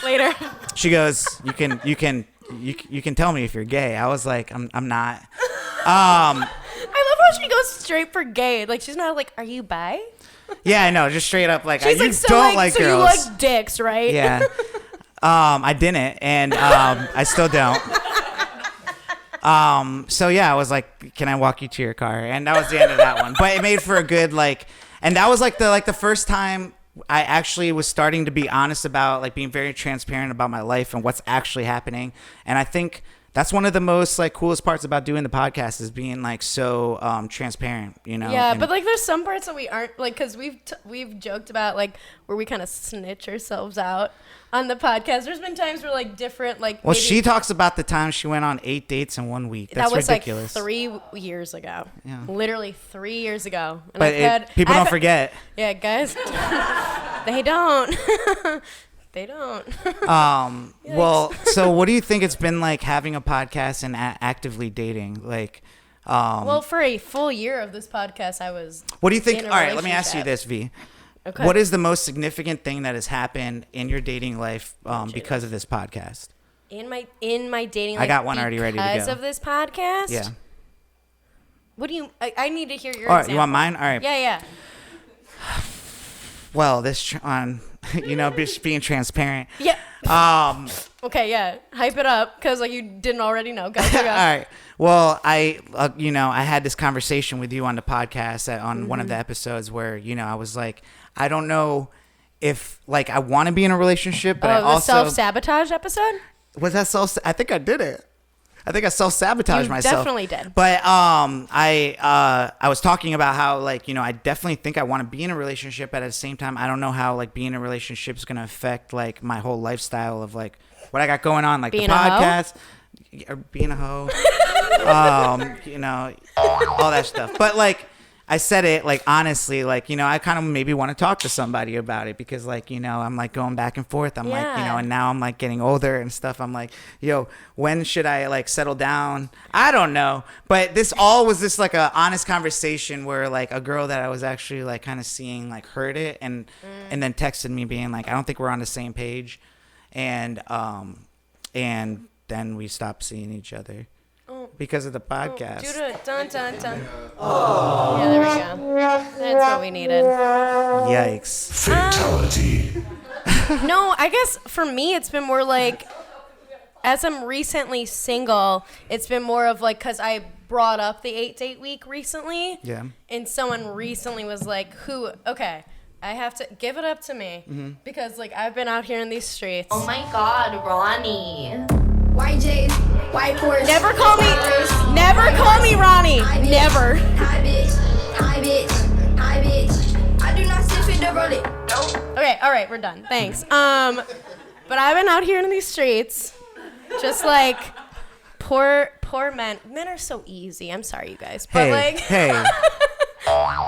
Later. She goes, you can tell me if you're gay. I was like, I'm not. I love how she goes straight for gay. Like, she's not like, are you bi? Yeah, I know. Just straight up, like, She's you like, so don't like, like so girls. you like dicks, right? Yeah. I didn't, and I still don't. So yeah, I was like, "Can I walk you to your car?" And that was the end of that one. But it made for a good like, and that was like the first time I actually was starting to be honest about like being very transparent about my life and what's actually happening. And I think that's one of the most like coolest parts about doing the podcast is being like so transparent, you know. Yeah, And- but like there's some parts that we aren't like because we've joked about like where we kind of snitch ourselves out on the podcast. There's been times where like different like. well, maybe- she talks about the time she went on 8 dates in 1 week. That's that was ridiculous. like 3 years ago. Yeah. Literally 3 years ago. And But people don't forget. Yeah, guys. They don't. They don't. Well, so what do you think it's been like having a podcast and actively dating? Like, Well, for a full year of this podcast, I was. what do you think? in All a right, let me ask you relationship. this, V. Okay. What is the most significant thing that has happened in your dating life because of this podcast? in my dating I life? got one already ready to Because go. of this podcast. Yeah. What do you? I need to hear your. All right, you want example. mine? All right. Yeah. Well, this on, just being transparent. Yeah. Okay, yeah. Hype it up because like you didn't already know. Go. All right. Well, I had this conversation with you on the podcast on one of the episodes where, I was like, I don't know if like I want to be in a relationship, but I the also self-sabotage episode. was that I think I did it. I think I self-sabotaged You myself. definitely did. But I was talking about how like, I definitely think I want to be in a relationship, but at the same time, I don't know how like being in a relationship is going to affect like my whole lifestyle of like what I got going on, like Being the a hoe? podcast, or being a hoe, all that stuff. But like, I said it like honestly, like, I kind of maybe want to talk to somebody about it because like, I'm like going back and forth. I'm like, Yeah. and now I'm like getting older and stuff. I'm like, when should I like settle down? I don't know. But this all was this like a honest conversation where like a girl that I was actually like kind of seeing like heard it and then texted me being like, I don't think we're on the same page. And then we stopped seeing each other. Because of the podcast. Dun, dun, dun. Oh. Yeah, there we go. That's what we needed. Yikes. Fatality. No, I guess for me, it's been more like, as I'm recently single, it's been more of like, because I brought up the 8-date week recently. Yeah. And someone recently was like, okay, I have to give it up to me. Mm-hmm. Because like I've been out here in these streets. Oh my God, Ronnie. White J's, white Porsche. Never call me Ronnie. Never. Hi bitch, hi bitch, hi bitch. I do not sit with the rolling. Okay, all right, we're done. Thanks. But I've been out here in these streets, just like poor men. Men are so easy. I'm sorry, you guys, but Hey.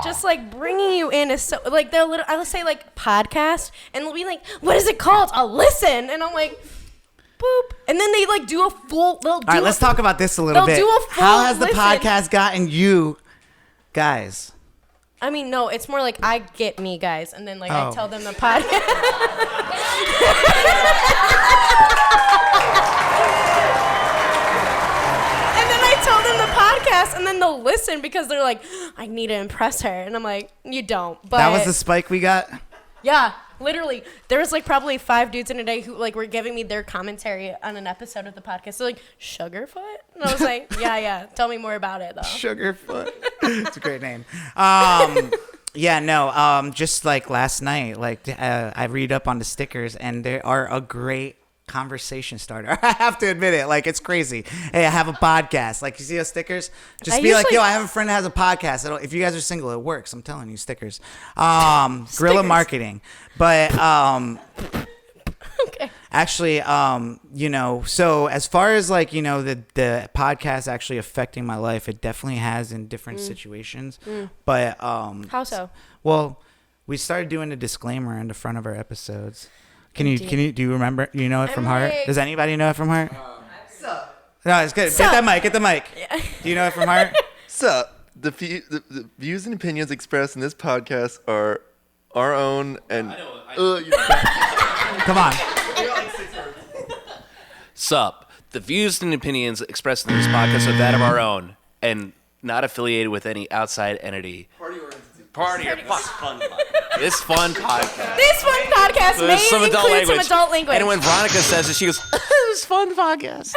just like bringing you in is so like I'll say like podcast, and they'll be like, "What is it called?" I'll listen, and I'm like, boop, and then they like do a full. All right, let's talk about this a little they'll bit. do a full How has the listen. podcast gotten you guys? I mean, no, it's more like I get me guys, and then like I Oh. tell them the podcast. And then I tell them the podcast, and then they'll listen because they're like, I need to impress her, and I'm like, you don't. But That was the spike we got? yeah, literally, there was like probably 5 dudes in a day who like were giving me their commentary on an episode of the podcast. So like, Sugarfoot, and I was like, yeah, tell me more about it though. Sugarfoot. It's a great name. Just like last night, like I read up on the stickers and they are a great conversation starter. I have to admit it. Like, it's crazy. Hey, I have a podcast. Like, you see those stickers? Just I be like, usually- yo, I have a friend that has a podcast. If you guys are single, it works. I'm telling you, stickers. Guerrilla marketing. But Okay. actually, so as far as like, the podcast actually affecting my life, it definitely has in different situations. But How so? well, we started doing a disclaimer in the front of our episodes. Do you remember? You know it from heart? like- Does anybody know it from heart? No, it's good. Get the mic. Do you know it from heart? So, the views and opinions expressed in this podcast are our own and... Come on. Sup. The views and opinions expressed in this podcast are that of our own and not affiliated with any outside entity. Party or fuck. Fun. This fun podcast. This fun podcast So may there's some adult include some language. adult language. And when Veronica says it, she goes, "This fun podcast."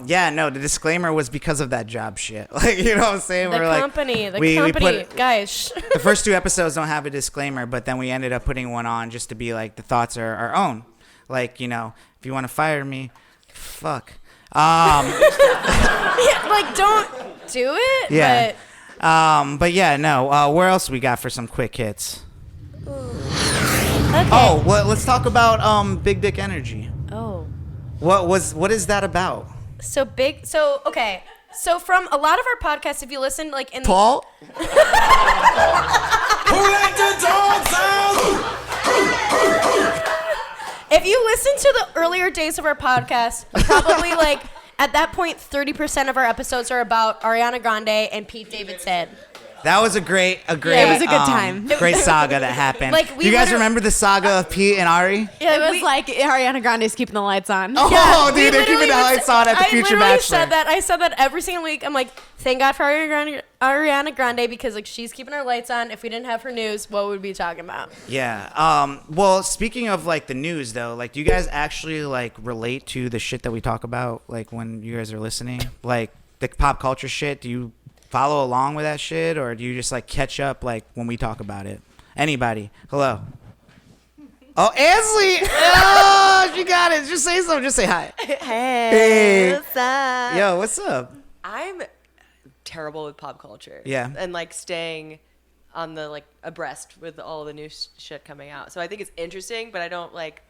Yeah, no, the disclaimer was because of that job shit. Like, you know what I'm saying? The We're company, like, we put, guys. the first 2 episodes don't have a disclaimer, but then we ended up putting one on just to be like, the thoughts are our own. Like, you know, if you want to fire me, fuck. Yeah, like, don't do it. Yeah. But yeah, no. Where else we got for some quick hits? Okay. Oh, well, let's talk about Big Dick Energy. Oh. What is that about? So big. So okay. So from a lot of our podcasts, if you listen, like in Paul? Who let the dogs out? if you listen to the earlier days of our podcast, probably like at that point, 30% of our episodes are about Ariana Grande and Pete Davidson. That was a great It was a good time. great saga that happened. Like, we you guys literally- remember the saga of Pete and Ari? Yeah, It was like Ariana Grande's keeping the lights on. Oh, Yeah, we dude, they're keeping literally the would lights say- on at the Future I literally Bachelor. said that. I said that every single week. I'm like, thank God for Ariana Grande because like she's keeping our lights on. If we didn't have her news, what would we be talking about? Yeah. Well, speaking of like the news though, like do you guys actually like relate to the shit that we talk about like when you guys are listening? Like the pop culture shit, do you follow along with that shit or do you just like catch up like when we talk about it? Anybody? Hello. Oh, Ansley! Oh, she got it. Just say something. Just say hi. Hey, what's up? Yo, what's up? I'm terrible with pop culture. Yeah. And like staying on the like abreast with all the new shit coming out. So I think it's interesting, but I don't like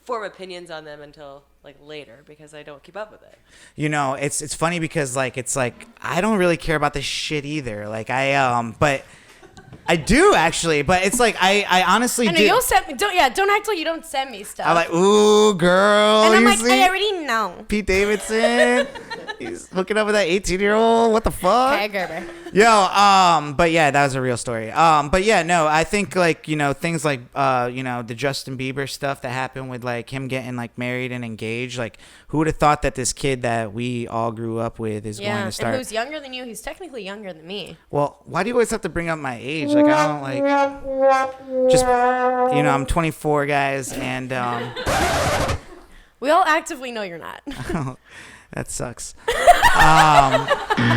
form opinions on them until like later because I don't keep up with it. You know, it's funny because like it's like I don't really care about this shit either. Like but I do actually, but it's like I honestly I know do. you'll send me. Don't act like you don't send me stuff. I'm like, ooh, girl. and I'm you like, see? I already know. Pete Davidson. He's hooking up with that 18-year-old. What the fuck? Okay, Gerber. Yo, but yeah, that was a real story. But yeah, no, I think like, you know, things like, you know, the Justin Bieber stuff that happened with like him getting like married and engaged. Like, who would have thought that this kid that we all grew up with is going to start? And who's younger than you? He's technically younger than me. Well, why do you always have to bring up my age? Like, I don't like, just, you know, I'm 24, guys, and We all actively know you're not. that sucks.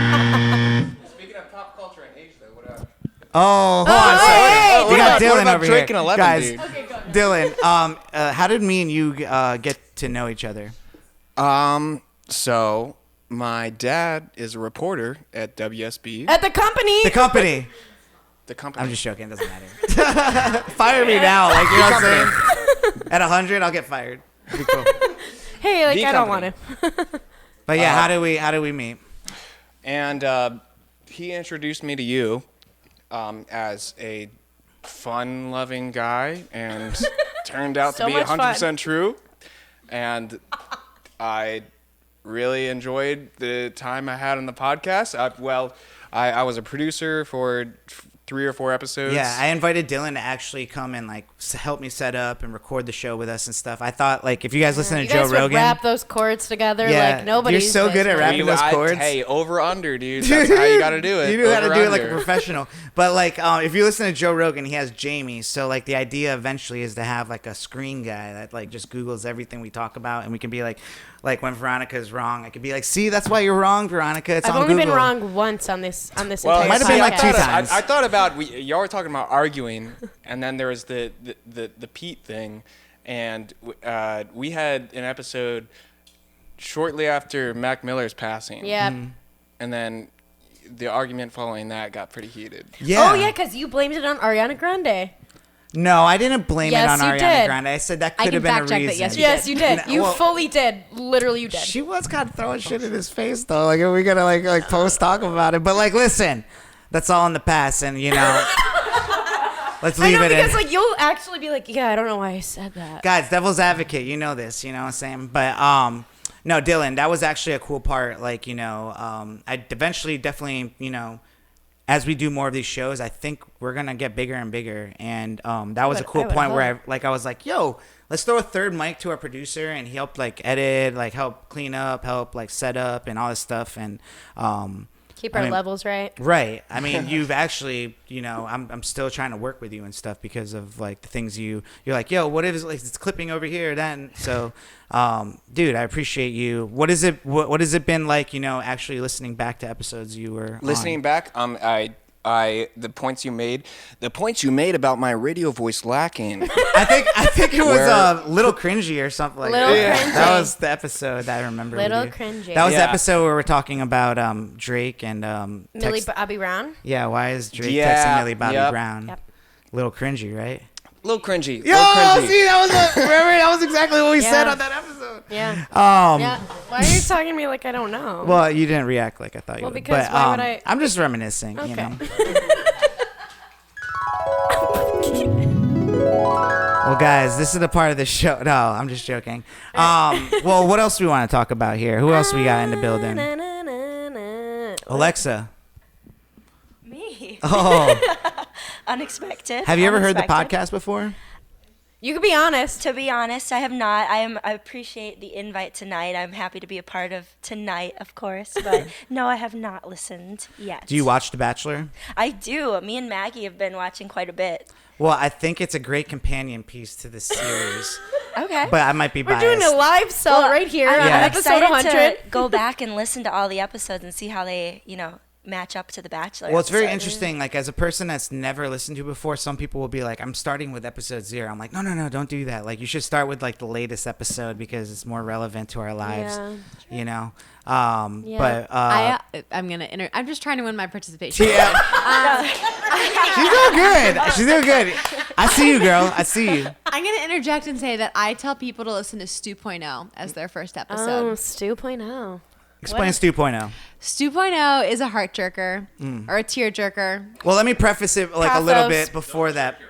Speaking of pop culture and age, though, what up? Oh, hold on a second. hey, We got what Dylan about over Drake here. and 11, Guys, dude? Okay, go. Dylan, how did me and you get to know each other? So my dad is a reporter at WSB. At the company. The company. The company. I'm just joking. It doesn't matter. Fire me now. Like, you know what I'm saying? At 100, I'll get fired. It'd be cool. Hey, like The I don't company. want to. But yeah, how do we meet? And he introduced me to you as a fun-loving guy, and turned out So to be much fun. 100% true. And I really enjoyed the time I had on the podcast. I was a producer for 3 or 4 episodes. Yeah, I invited Dylan to actually come and like help me set up and record the show with us and stuff. I thought like if you guys listen to You Joe guys would Rogan, wrap those chords together Yeah, like nobody's you're so good at business. rapping those chords. Hey, over under, dude. That's how you got to do it. You knew how to Over, do it like a under. professional. But like, if you listen to Joe Rogan, he has Jamie. So like, the idea eventually is to have like a screen guy that like just Googles everything we talk about, and we can be like when Veronica's wrong, I could be like, see, that's why you're wrong, Veronica. It's I've on only Google. been wrong once on this Well, entire might have been like podcast. 2 times. I thought about y'all were talking about arguing, and then there was the Pete thing, and we had an episode shortly after Mac Miller's passing. Yep. And then the argument following that got pretty heated. Yeah. Oh yeah, because you blamed it on Ariana Grande. No, I didn't blame Yes, it on you Ariana did. Grande. I said that I could can have been a fact check that, reason. yes, Yes, you did. No, You well- fully did. Literally, you did. She was kind of throwing shit in his face though. Like, are we gonna like post talk about it? But like, listen, that's all in the past, and you know, let's I leave know it because in. like you'll actually be like, yeah, I don't know why I said that. Guys, devil's advocate, you know this, you know what I'm saying? But no, Dylan, that was actually a cool part. Like, you know, I eventually definitely, you know, as we do more of these shows, I think we're gonna get bigger and bigger. And that was a cool point where I was like, yo, let's throw a third mic to our producer, and he helped like edit, like help clean up, help like set up and all this stuff. And Keep our levels right. Right. I mean, you've actually, I'm still trying to work with you and stuff because of like the things you're like, yo, what if it's clipping over here? Then so, dude, I appreciate you. What has it been like? Actually listening back to episodes you were Listening on? back, the points you made about my radio voice lacking. I think it was a little cringy or something like Little that. cringy. That was the episode that I remember. Little with you. cringy. That was the Yeah. episode where we're talking about Drake and Millie Bobby Brown. Yeah, why is Drake Yeah, texting Millie Bobby yep. Brown? Yep. Little cringy, right? Little cringy. Yo, little cringy. see, that was exactly what we said Yeah. on that episode. Yeah. Yeah. Why are you talking to me like I don't know? Well, you didn't react like I thought you Well, would. because But why would I? I'm just reminiscing, Okay. Well, guys, this is the part of the show. No, I'm just joking. Well, what else do we want to talk about here? Who else we got in the building? Alexa. Me. Oh. Unexpected. Have you ever heard the Unexpected. podcast before? You could be honest. To be honest, I have not. I appreciate the invite tonight. I'm happy to be a part of tonight, of course. But no, I have not listened yet. Do you watch The Bachelor? I do. Me and Maggie have been watching quite a bit. Well, I think it's a great companion piece to this series. Okay. But I might be We're biased. doing a live cell right here on I'm episode excited 100. to go back and listen to all the episodes and see how they, match up to The Bachelor. Well, it's very episode. interesting. Like, as a person that's never listened to before, some people will be like, I'm starting with episode 0. I'm like, no, don't do that. Like, you should start with, like, the latest episode because it's more relevant to our lives, Yeah. But I'm gonna I'm just trying to win my participation. yeah. She's doing good. She's doing good. I see you, girl. I see you. I'm gonna interject and say that I tell people to listen to Stu.0 as their first episode. Oh, Stu.0. Explain Stu.0. Stu.0 is a heart jerker or a tear jerker. Well, let me preface it like a little bit before that.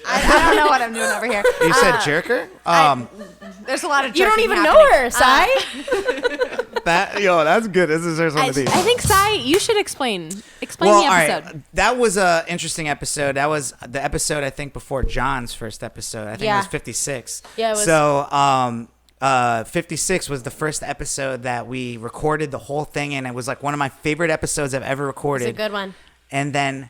I don't know what I'm doing over here. You said jerker? There's a lot of jerking You don't even happening. know her, Sai. That's good. This deserves one I of these. think Sai, you should explain the episode. All right. That was a interesting episode. That was the episode I think before John's first episode. I think it was 56. Yeah, it was. So 56 was the first episode that we recorded the whole thing, and it was like one of my favorite episodes I've ever recorded. It's a good one. And then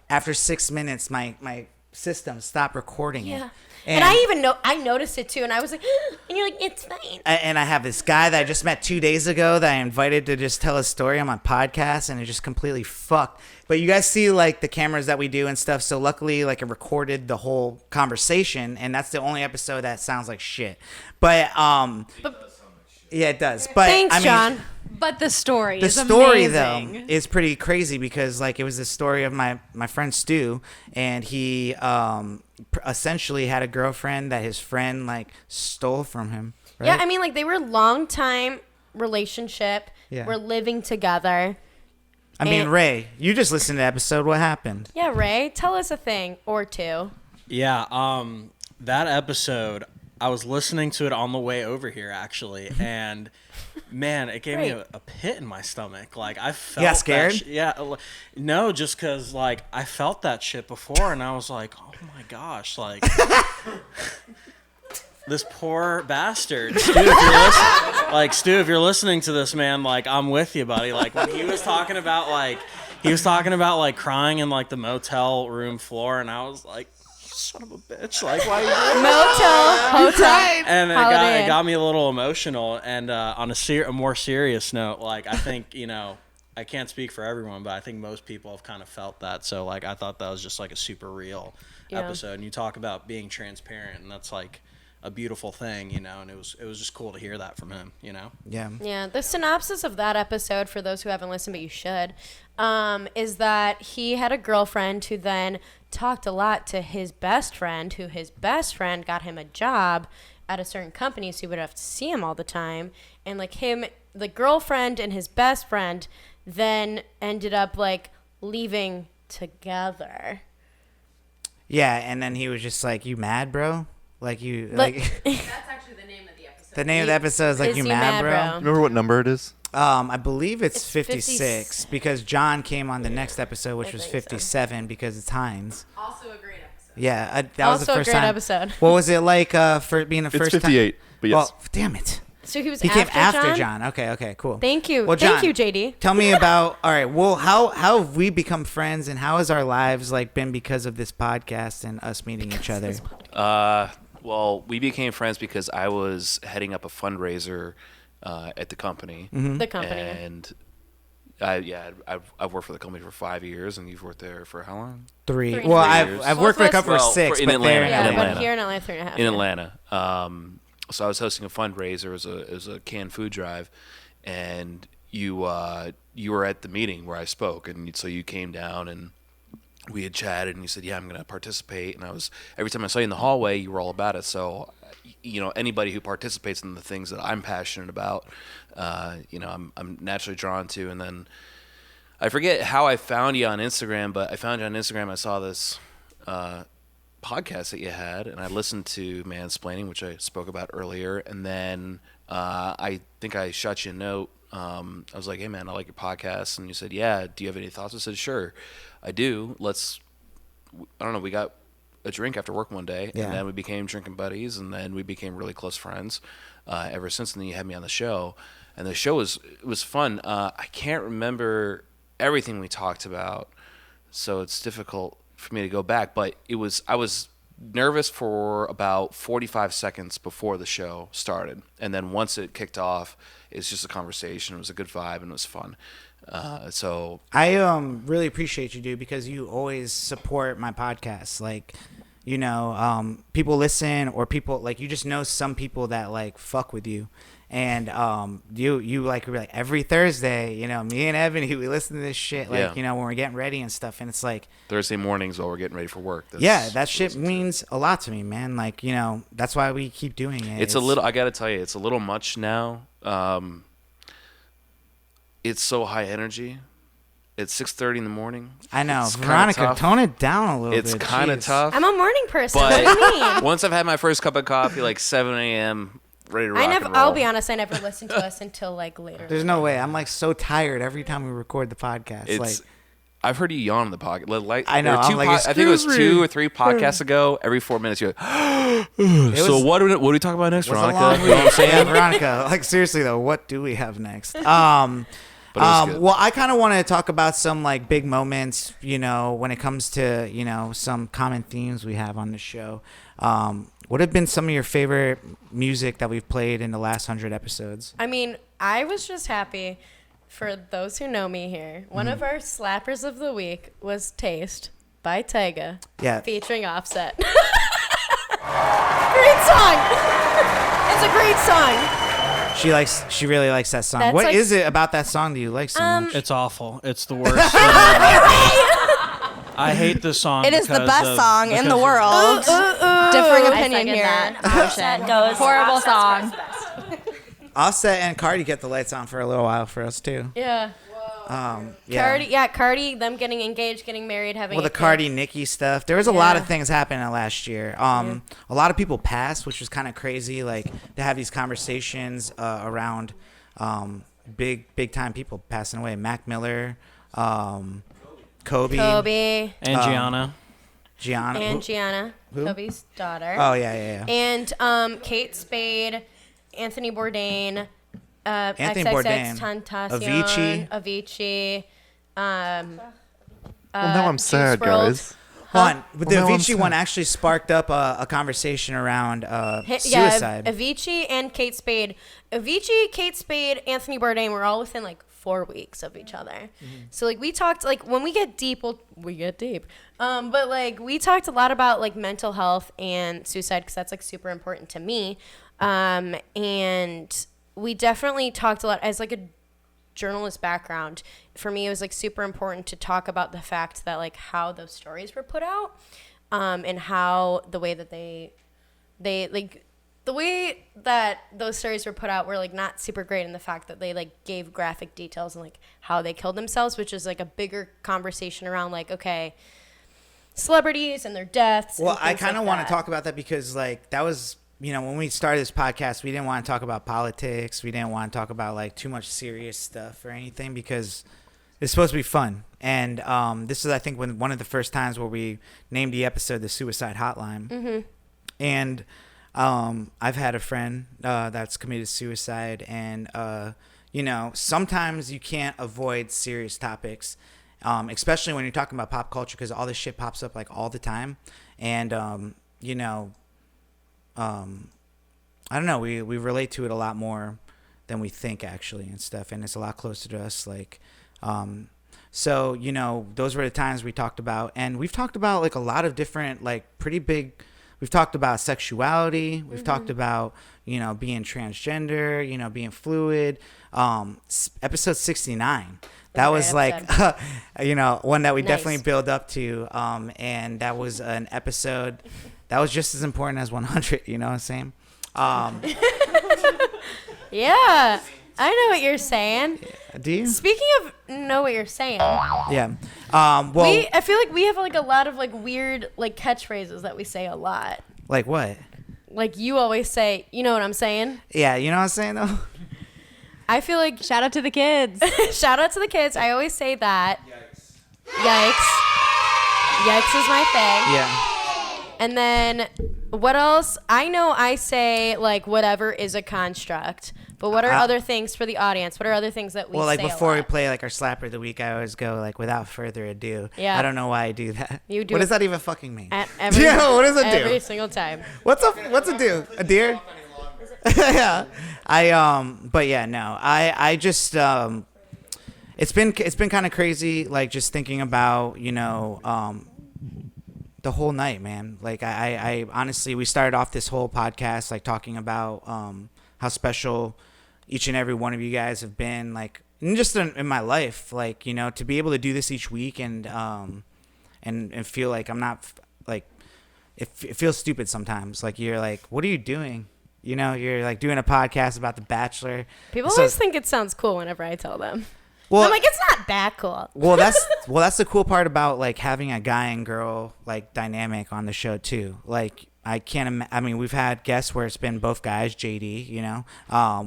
after 6 minutes, my system stopped recording it. Yeah. And I noticed it too, and I was like, and you're like, it's fine. And I have this guy that I just met 2 days ago that I invited to just tell his story on my podcast, and it just completely fucked. But you guys see like the cameras that we do and stuff, so luckily like it recorded the whole conversation, and that's the only episode that sounds like shit. But yeah, it does. But Thanks, I mean, John. But the story the is story amazing. though is pretty crazy because like it was the story of my friend Stu, and he essentially had a girlfriend that his friend like stole from him. Right? Yeah, I mean, like they were long time relationship. Yeah. We're living together. I mean, Ray, you just listened to the episode. What happened? Yeah, Ray, tell us a thing or two. Yeah, that episode, I was listening to it on the way over here actually, and man, it gave me a pit in my stomach. Like I felt. got scared? No, just because like I felt that shit before, and I was like, oh my gosh, like. This poor bastard. Stu, if you're listening to this, man, like, I'm with you, buddy. Like, when he was talking about, like, crying in, like, the motel room floor, and I was like, son of a bitch. Like, why are you doing Hotel. And it got me a little emotional. And on a more serious note, like, I think, I can't speak for everyone, but I think most people have kind of felt that. So, like, I thought that was just, like, a super real episode. And you talk about being transparent, and that's, like, a beautiful thing, and it was just cool to hear that from him, Yeah, the synopsis of that episode, for those who haven't listened, but you should, is that he had a girlfriend who then talked a lot to his best friend, who his best friend got him a job at a certain company, so he would have to see him all the time, and like the girlfriend and his best friend then ended up like leaving together. Yeah, and then he was just like, "You mad, bro?" Like you, like. That's actually the name of the episode. The name of the episode is like, "You mad, bro?" Remember what number it is? I believe it's 56 because John came on the next episode, which was 57 because it's Hines. Also a great episode. Yeah, that was the first also a great time. episode. What was it like for being the first time? It's 58, but yes. Well, damn it. So he was He came after John? John. Okay, cool. Thank you. Well, Thank John, you, JD. Tell me about. All right. Well, how have we become friends, and how has our lives like been because of this podcast and us meeting each other? Well, we became friends because I was heading up a fundraiser at the company. Mm-hmm. The company. And I've worked for the company for 5 years, and you've worked there for how long? 3. Three Well, years. I've worked for a company for 6, in but Atlanta. they're in Yeah, Atlanta. but here in Atlanta, 3.5. In Atlanta. So I was hosting a fundraiser. It was a canned food drive, and you were at the meeting where I spoke, and so you came down and we had chatted, and you said, "Yeah, I'm going to participate." And every time I saw you in the hallway, you were all about it. So, anybody who participates in the things that I'm passionate about, I'm naturally drawn to. And then I forget how I found you on Instagram, but I found you on Instagram. I saw this podcast that you had, and I listened to Mansplaining, which I spoke about earlier, and then I think I shot you a note. I was like, "Hey man, I like your podcast," and you said, "Yeah, do you have any thoughts?" I said, "Sure, I do. I don't know, we got a drink after work one day, and then we became drinking buddies, and then we became really close friends ever since. And then you had me on the show, and the show was fun. I can't remember everything we talked about, so it's difficult for me to go back, but I was nervous for about 45 seconds before the show started, and then once it kicked off, it's just a conversation. It was a good vibe, and it was fun. So I really appreciate you, dude, because you always support my podcast. Like, people listen, or people like, you just know some people that like fuck with you. And you like every Thursday, me and Ebony, we listen to this shit like, when we're getting ready and stuff, and it's like Thursday mornings while we're getting ready for work. That shit means a lot to me, man. Like, that's why we keep doing it. It's a little, I gotta tell you, it's a little much now. It's so high energy. It's 6:30 in the morning. I know. It's Veronica, tone it down a little It's bit. It's kind of tough. I'm a morning person. But What do you mean? Once I've had my first cup of coffee, like 7 a.m., ready to rock and roll. I'll be honest, I never listened to us until like later. There's no way. I'm like so tired every time we record the podcast. I've heard you yawn in the podcast. Like, I know. I'm like, I think it was 2 or 3 podcasts ago. Every 4 minutes, you're like, so what do we talk about next, Veronica? You know what I'm saying? Yeah, Veronica. Like, seriously though, what do we have next? Well, I kind of want to talk about some like big moments, when it comes to, some common themes we have on the show. What have been some of your favorite music that we've played in the last 100 episodes? I mean, I was just happy for those who know me here. One of our slappers of the week was Taste by Tyga. Yeah. Featuring Offset. Great song. It's a great song. She really likes that song. That's What like- is it about that song that you like so much? It's awful. It's the worst. I hate this song. It is the because best of- song in the because- world. Differing opinion second here. that. Offset goes. Horrible Offset's song. Offset and Cardi get the lights on for a little while for us too. Yeah. Yeah. Cardi, them getting engaged, getting married, having Well, a the kid. Cardi Nicki stuff. There was a lot Yeah. of things happening last year. A lot of people passed, which was kind of crazy. Like to have these conversations around big time people passing away. Mac Miller, Kobe, and Gianna. Gianna, And Gianna, Who? Kobe's daughter. Oh yeah. And Kate Spade, Anthony Bourdain, Anthony XXX Bourdain, Tentacion, Avicii. Well, now I'm sad, Juice WRLD. guys. One, but the now I'm Avicii one sad. actually sparked up a conversation around Yeah, suicide. Avicii and Kate Spade. Avicii, Kate Spade, Anthony Bourdain were all within like 4 weeks of each other. So like we talked, like when we get deep, we get deep. But like we talked a lot about like mental health and suicide because that's like super important to me. And we definitely talked a lot as like a journalist background. For me, it was like super important to talk about the fact that like how those stories were put out, and how the way that they like the way that those stories were put out were like not super great in the fact that they like gave graphic details and like how they killed themselves, which is like a bigger conversation around like, okay, celebrities and their deaths. Well, and I things kind of like want that. to talk about that because like that was, when we started this podcast, we didn't want to talk about politics. We didn't want to talk about like too much serious stuff or anything because it's supposed to be fun. And this is, I think, one of the first times where we named the episode the Suicide Hotline. Mm-hmm. And I've had a friend that's committed suicide, and sometimes you can't avoid serious topics, especially when you're talking about pop culture, because all this shit pops up like all the time, and I don't know, we relate to it a lot more than we think, actually, and stuff, and it's a lot closer to us, like, so those were the times we talked about, and we've talked about like a lot of different, like, pretty big. We've talked about sexuality. We've talked about, being transgender, being fluid. Episode 69. That was like, one that we definitely build up to. And that was an episode that was just as important as 100. You know what I'm saying? Yeah. I know what you're saying. Do you? Speaking of know what you're saying. Yeah. I feel like we have like a lot of like weird like catchphrases that we say a lot. Like what? Like you always say, you know what I'm saying? Yeah, you know what I'm saying though? I feel like shout out to the kids. Shout out to the kids. I always say that. Yikes. Yikes is my thing. Yeah. And then what else? I know I say like whatever is a construct. But what are other things for the audience? What are other things that we say Well, like a before we lot? play like our slapper of the week, I always go like without further ado. Yeah. I don't know why I do that. You do What it does that even fucking mean? Every, Yeah, what does it do? Every single time. What's a do? A deer? Yeah. But yeah, no. I just it's been kind of crazy, like just thinking about, the whole night, man. Like I honestly, we started off this whole podcast like talking about how special each and every one of you guys have been, like, and just in my life, like, to be able to do this each week and feel like I'm not, like, it feels stupid sometimes. Like, you're like, what are you doing? You're like doing a podcast about The Bachelor. People always think it sounds cool whenever I tell them. Well, I'm like, it's not that cool. Well, that's the cool part about like having a guy and girl like dynamic on the show too. Like, I mean, we've had guests where it's been both guys, JD,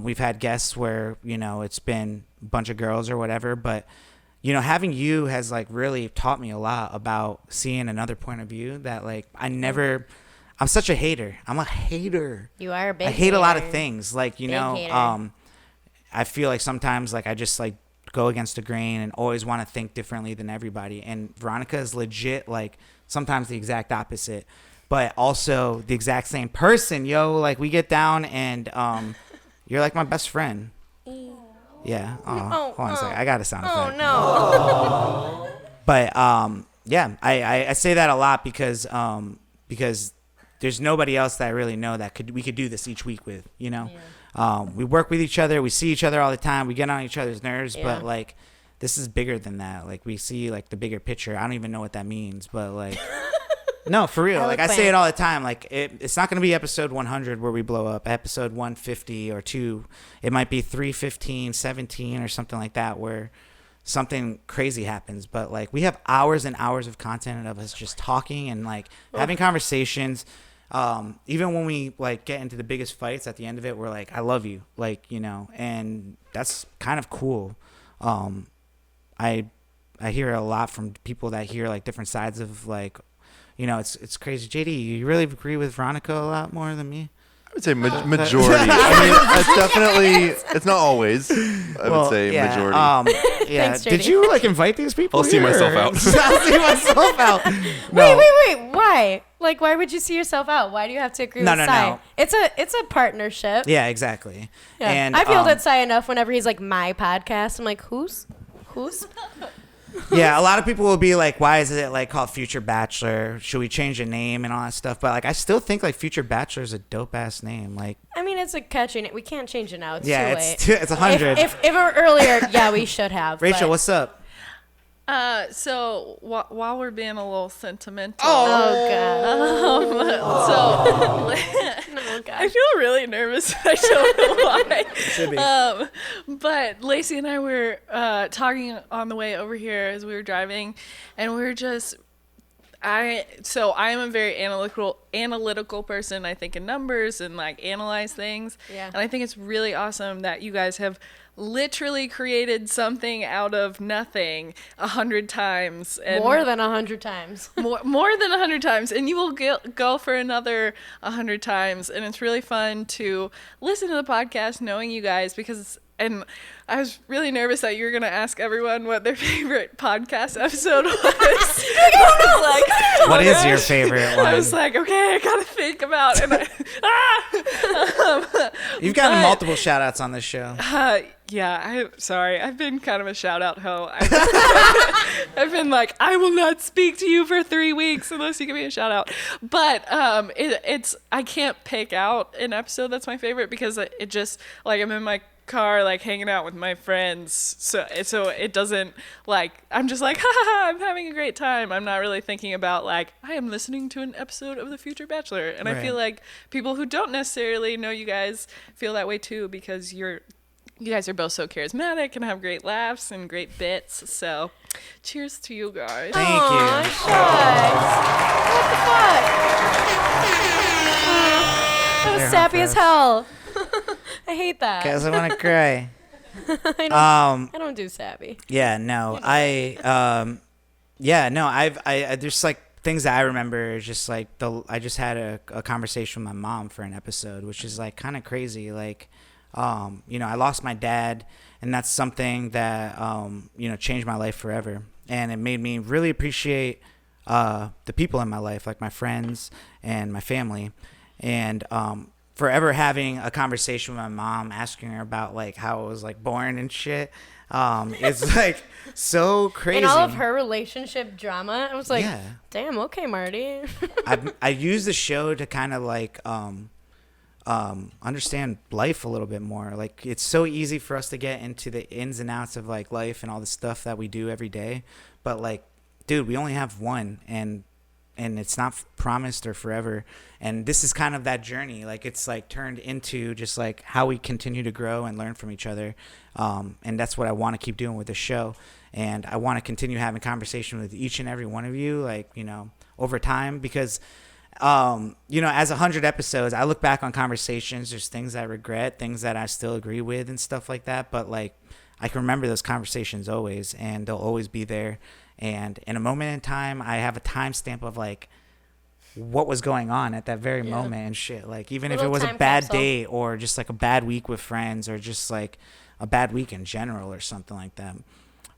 we've had guests where, it's been a bunch of girls or whatever, but, having you has like really taught me a lot about seeing another point of view that like I'm such a hater. I'm a hater. You are a big I hate hater. a lot of things. Like, Big hater. I feel like sometimes like I just like go against the grain and always want to think differently than everybody. And Veronica is legit like sometimes the exact opposite, but also the exact same person, yo. Like, we get down and you're like my best friend. Yeah. Hold on a second. I got a sound effect. Oh, no. But yeah, I say that a lot because there's nobody else that I really know that we could do this each week with, we work with each other, we see each other all the time, we get on each other's nerves, but like this is bigger than that. Like, we see like the bigger picture. I don't even know what that means, but like no, for real. Like, I say it all the time. Like, it's not going to be episode 100 where we blow up. Episode 150 or 2. It might be 315, 17 or something like that where something crazy happens. But, like, we have hours and hours of content of us just talking and, like, having conversations. Even when we, like, get into the biggest fights, at the end of it, we're like, I love you. Like, and that's kind of cool. I hear a lot from people that hear, like, different sides of, like, it's crazy. JD, you really agree with Veronica a lot more than me? I would say majority. I mean, it's definitely, it's not always. I would say majority. Yeah. Thanks, JD. Did you like invite these people? I'll see myself out. I'll see myself out. No. Wait. Why? Like, why would you see yourself out? Why do you have to agree with Sai? No. It's a partnership. Yeah, exactly. Yeah. And I've yelled at Sai enough whenever he's like, my podcast. I'm like, who's? Yeah, a lot of people will be like, why is it like called Future Bachelor? Should we change the name and all that stuff? But like, I still think like Future Bachelor is a dope ass name. Like, I mean, it's a catchy name. We can't change it now. It's too late. It's 100. If it were earlier, yeah, we should have. Rachel, but- what's up? So while we're being a little sentimental, Oh, God. I feel really nervous. I don't know why. Should be. But Lacey and I were talking on the way over here as we were driving, and we were just. I am a very analytical person. I think in numbers and like analyze things. Yeah. And I think it's really awesome that you guys have literally created something out of nothing 100 times. And More than 100 times. more than 100 times, and you will go for another 100 times. And it's really fun to listen to the podcast knowing you guys, because and I was really nervous that you were going to ask everyone what their favorite podcast episode was. What is your favorite one? I was like, okay, I got to think about it. You've gotten multiple shout outs on this show. Yeah, I'm sorry. I've been kind of a shout out hoe. I've been like, I will not speak to you for 3 weeks unless you give me a shout out. But it's I can't pick out an episode that's my favorite, because it just, like, I'm in my car like hanging out with my friends, so it doesn't, like, I'm just like, ha ha ha, I'm having a great time. I'm not really thinking about like, I am listening to an episode of The Future Bachelor. And Right. I feel like people who don't necessarily know you guys feel that way too, because you guys are both so charismatic and have great laughs and great bits. So cheers to you guys. Thank you. What the fuck? That was They're sappy as hell. I hate that. Guys, I want to cry. I don't do sappy. Yeah, no, I've there's like things that I remember, just like I just had a conversation with my mom for an episode, which is like kind of crazy. Like, I lost my dad, and that's something that, changed my life forever. And it made me really appreciate the people in my life, like my friends and my family. And forever having a conversation with my mom, asking her about like how I was like born and shit. It's like so crazy. And all of her relationship drama, I was like, Yeah. damn, okay, Marty. I use the show to kind of like understand life a little bit more. Like, it's so easy for us to get into the ins and outs of like life and all the stuff that we do every day, but like, dude, we only have one, and it's not promised or forever. And this is kind of that journey. Like, it's like turned into just like how we continue to grow and learn from each other. And that's what I want to keep doing with the show. And I want to continue having conversation with each and every one of you, like, over time, because, as 100 episodes, I look back on conversations, there's things I regret, things that I still agree with and stuff like that. But like, I can remember those conversations always, and they'll always be there. And in a moment in time, I have a timestamp of like what was going on at that very moment and shit. Like, even if it was a bad day or just like a bad week with friends or just like a bad week in general or something like that.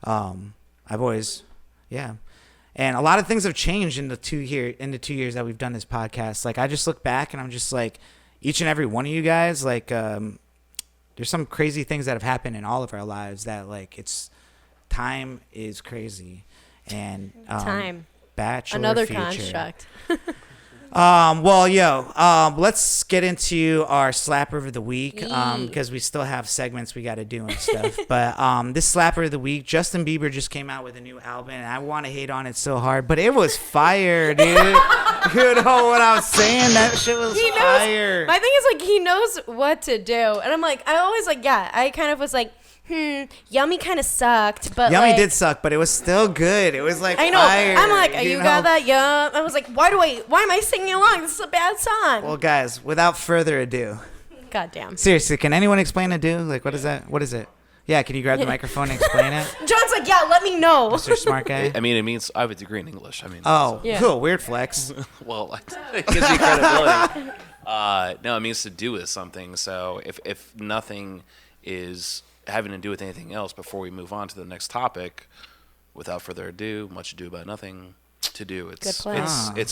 I've always, and a lot of things have changed in the 2 years that we've done this podcast. Like, I just look back and I'm just like, each and every one of you guys, like, there's some crazy things that have happened in all of our lives that like, time is crazy. And Time. Bachelor Another Future. construct. Let's get into our slapper of the week, because we still have segments we got to do and stuff. But this slapper of the week, Justin Bieber just came out with a new album, and I want to hate on it so hard, but it was fire, dude. You know what I'm saying? That shit was fire. My thing is, like, he knows what to do. And I'm like, I kind of was like, Yummy kind of sucked, but Yummy like, did suck, but it was still good. It was like, I know. fire, I'm like, you got that? Yeah. I was like, why am I singing along? This is a bad song. Well, guys, without further ado. Goddamn. Seriously, can anyone explain ado? Like, what is that? What is it? Yeah, can you grab the microphone and explain it? John's like, yeah, let me know. Mr. Smart Guy? I mean, it means I have a degree in English. I mean, oh, Yeah. cool. Weird flex. well, it gives you credibility. No, it means to do with something. So if nothing is having to do with anything else before we move on to the next topic, without further ado, much ado about nothing to do. It's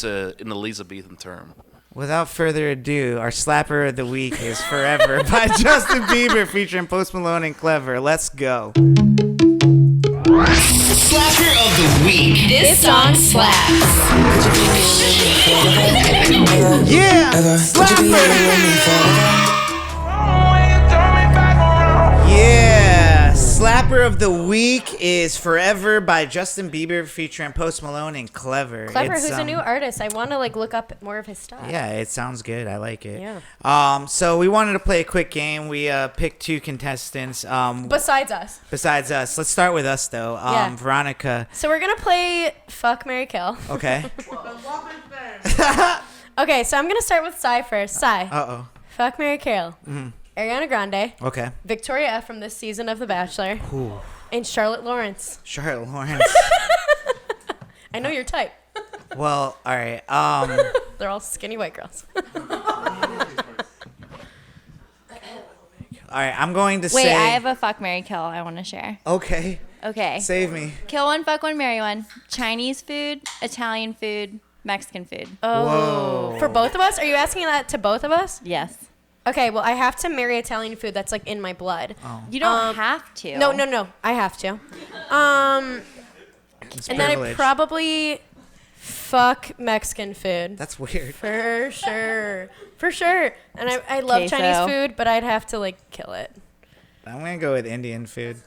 an Elizabethan term. Without further ado, our slapper of the week is Forever by Justin Bieber featuring Post Malone and Clever. Let's go. Slapper of the week. This song slaps. Yeah, slapper. Yeah, slapper of the week is "Forever" by Justin Bieber featuring Post Malone and Clever. Clever, It's, who's a new artist. I want to like look up more of his stuff. Yeah, it sounds good. I like it. Yeah. So we wanted to play a quick game. We picked 2 contestants. Besides us. Besides us. Let's start with us though. Yeah. Veronica. So we're gonna play Fuck, Marry, Kill. Okay. Okay, so I'm gonna start with Cy first. Cy. Uh-oh. Fuck, Marry, Kill. Mhm. Ariana Grande. Okay. Victoria F from this season of The Bachelor. Ooh. And Charlotte Lawrence. Charlotte Lawrence. I know your type. Well, all right. They're all skinny white girls. All right, I'm going to Wait, say. I have a fuck, marry, kill I want to share. Okay. Okay. Save me. Kill one, fuck one, marry one. Chinese food, Italian food, Mexican food. Oh. Whoa. For both of us? Are you asking that to both of us? Yes. Okay, well, I have to marry Italian food. That's like in my blood. Oh. You don't have to. No. I have to. It's And then I privilege. probably fuck Mexican food. That's weird. For sure. For sure. And I love Queso. Chinese food, but I'd have to like kill it. I'm going to go with Indian food.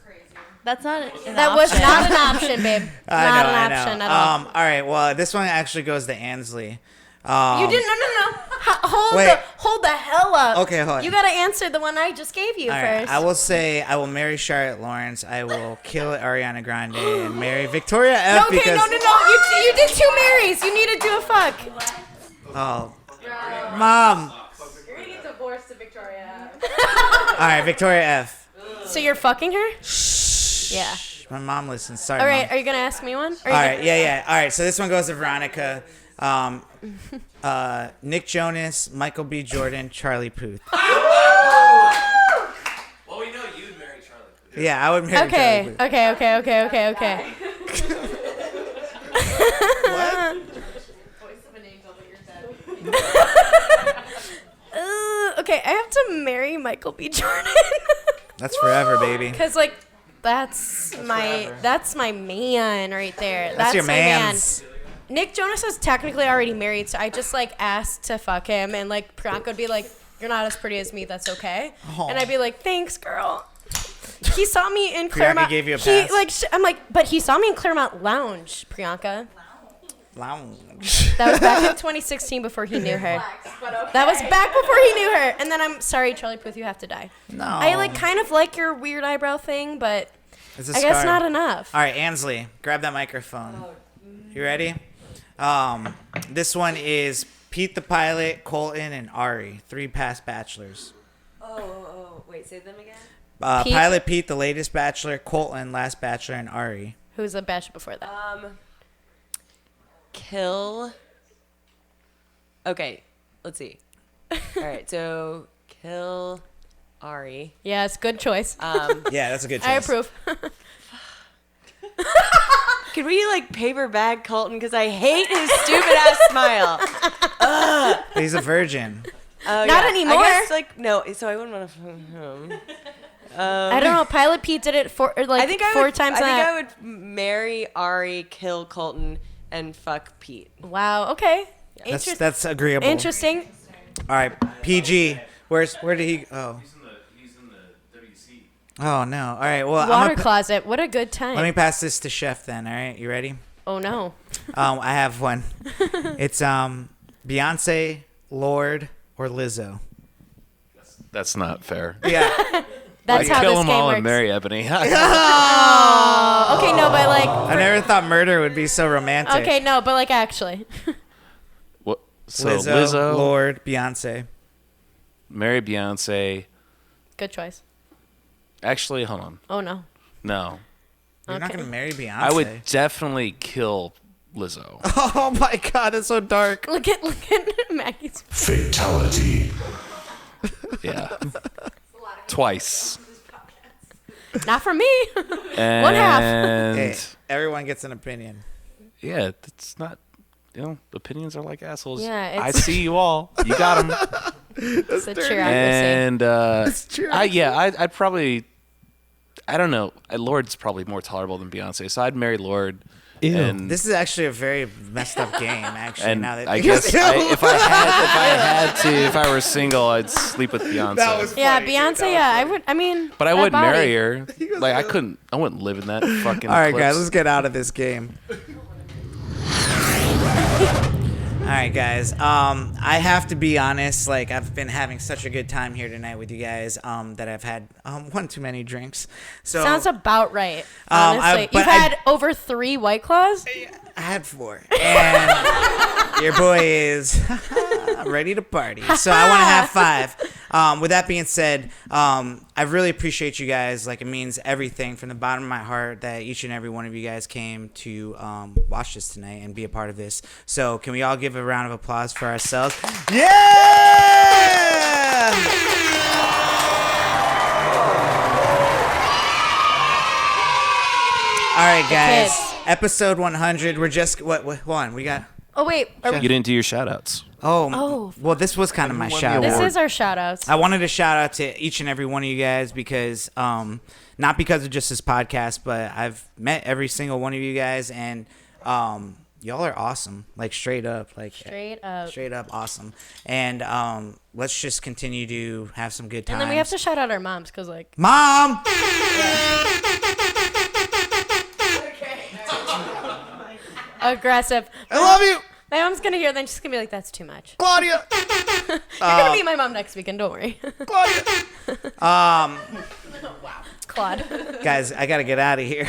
That's not an That was option. not an option, babe. I Not know, an option at all. All right, well, this one actually goes to Ansley. You didn't. No. Wait. Hold the hell up. Okay, hold on. You gotta answer the one I just gave you All right, first. I will say I will marry Charlotte Lawrence. I will kill Ariana Grande and marry Victoria F. Okay, because no. You did 2 marries. You need to do a fuck. Oh, Mom. You're gonna get divorced to Victoria. All right, Victoria F. So you're fucking her? Yeah. My mom listens. Sorry. All right. Mom. Are you gonna ask me one? All right. Yeah. All right. So this one goes to Veronica. Nick Jonas, Michael B. Jordan, Charlie Puth. Well, we know you'd marry Charlie. Yeah, I would marry Charlie Puth. Okay. Okay, I have to marry Michael B. Jordan. That's forever, baby. Cause like, that's my man right there. That's your my man. mans. Nick Jonas is technically already married, so I just like asked to fuck him, and like Priyanka would be like, "You're not as pretty as me. That's okay." Aw. And I'd be like, "Thanks, girl." He saw me in Priyanka Claremont. gave you a pass? I'm like, but he saw me in Claremont Lounge, Priyanka. Lounge. That was back in 2016 before he knew her. That was back before he knew her. And then I'm sorry, Charlie Puth, you have to die. No. I like kind of like your weird eyebrow thing, but It's a I guess scar. not enough. All right, Ansley, grab that microphone. You ready? This one is Pete the Pilot, Colton, and Ari, 3 past bachelors. Oh, wait, say them again? Pete? Pilot Pete, the latest bachelor, Colton, last bachelor, and Ari. Who was a bachelor before that? Kill. Okay, let's see. All right, so kill Ari. Yes, good choice. Yeah, that's a good choice. I approve. Could we like paper bag Colton? Because I hate his stupid ass smile. Ugh. He's a virgin. Oh, Not yeah. anymore. I guess like no, so I wouldn't want to him. I don't know. Pilot Pete did it four times. I think I would marry Ari, kill Colton, and fuck Pete. Wow. Okay. That's agreeable. Interesting. All right, PG. Where did he? Oh. He's in the WC. Oh no. All right. Well, Water closet. What a good time. let me pass this to Chef then. All right, you ready? Oh no. I have one. It's Beyonce, Lord, or Lizzo. That's not fair. Yeah. That's I how kill this them game all works. and marry Ebony. Oh. Okay, no, but like. I never thought murder would be so romantic. Okay, no, but like actually. What? So Lizzo, Lord, Beyonce. Marry Beyonce. Good choice. Actually, hold on. Oh no. No. You're not gonna marry Beyonce. I would definitely kill Lizzo. Oh my God, it's so dark. Look at Maggie's. Fatality. Yeah. Twice. Not for me. And One half. Hey, everyone gets an opinion. Yeah, that's not. Opinions are like assholes. Yeah, I it's- see you all. You got them. It's a cheerocracy. And cheerocracy. I'd probably. I don't know. Lord's probably more tolerable than Beyonce, so I'd marry Lord. And This is actually a very messed up game. Actually, and now that I guess if I were single, I'd sleep with Beyonce. That was Yeah, funny, Beyonce. Yeah, I would. I mean, But I that wouldn't body. marry her. Like I wouldn't live in that fucking. All right, eclipse. guys, let's get out of this game. All right, guys. I have to be honest. Like, I've been having such a good time here tonight with you guys. That I've had one too many drinks. So Sounds about right. Honestly, you've had over 3 White Claws. I had 4, and your boy is ready to party. So I want to have 5. With that being said, I really appreciate you guys. Like, it means everything from the bottom of my heart that each and every one of you guys came to watch this tonight and be a part of this. So can we all give a round of applause for ourselves? Yeah! All right, guys. Episode 100. We're just what one? We got. Oh wait. You didn't do your shout outs. Oh, well, this was kind of my shout out. This is our shout outs. I wanted to shout out to each and every one of you guys because, not because of just this podcast, but I've met every single one of you guys, and y'all are awesome. Like, straight up awesome. And let's just continue to have some good times. And then we have to shout out our moms because, like, Mom! Aggressive. I love you. My mom's gonna hear, then she's gonna be like, "That's too much." Claudia. You're gonna meet my mom next weekend. Don't worry. Claudia. Claude. Guys, I gotta get out of here.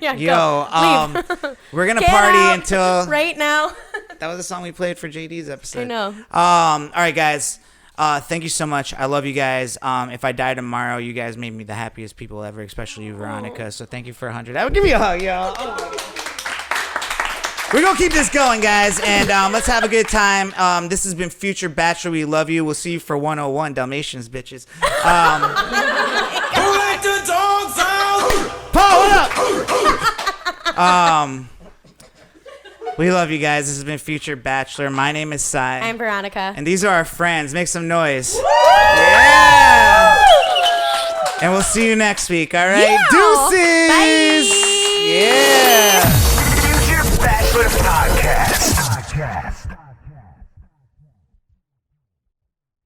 Yeah, Yo, leave. we're gonna Get party out until right now. That was the song we played for JD's episode. I know. All right, guys. Thank you so much. I love you guys. If I die tomorrow, you guys made me the happiest people ever, especially you, Veronica. So thank you for 100. I would give you a hug, y'all. We're going to keep this going, guys, and let's have a good time. This has been Future Bachelor. We love you. We'll see you for 101 Dalmatians, bitches. Who let the dogs out? Paul, what up? We love you guys. This has been Future Bachelor. My name is Sai. I'm Veronica. And these are our friends. Make some noise. Yeah! And we'll see you next week, all right? Yeah. Deuces! Bye. Yeah! Future Bachelor Podcast.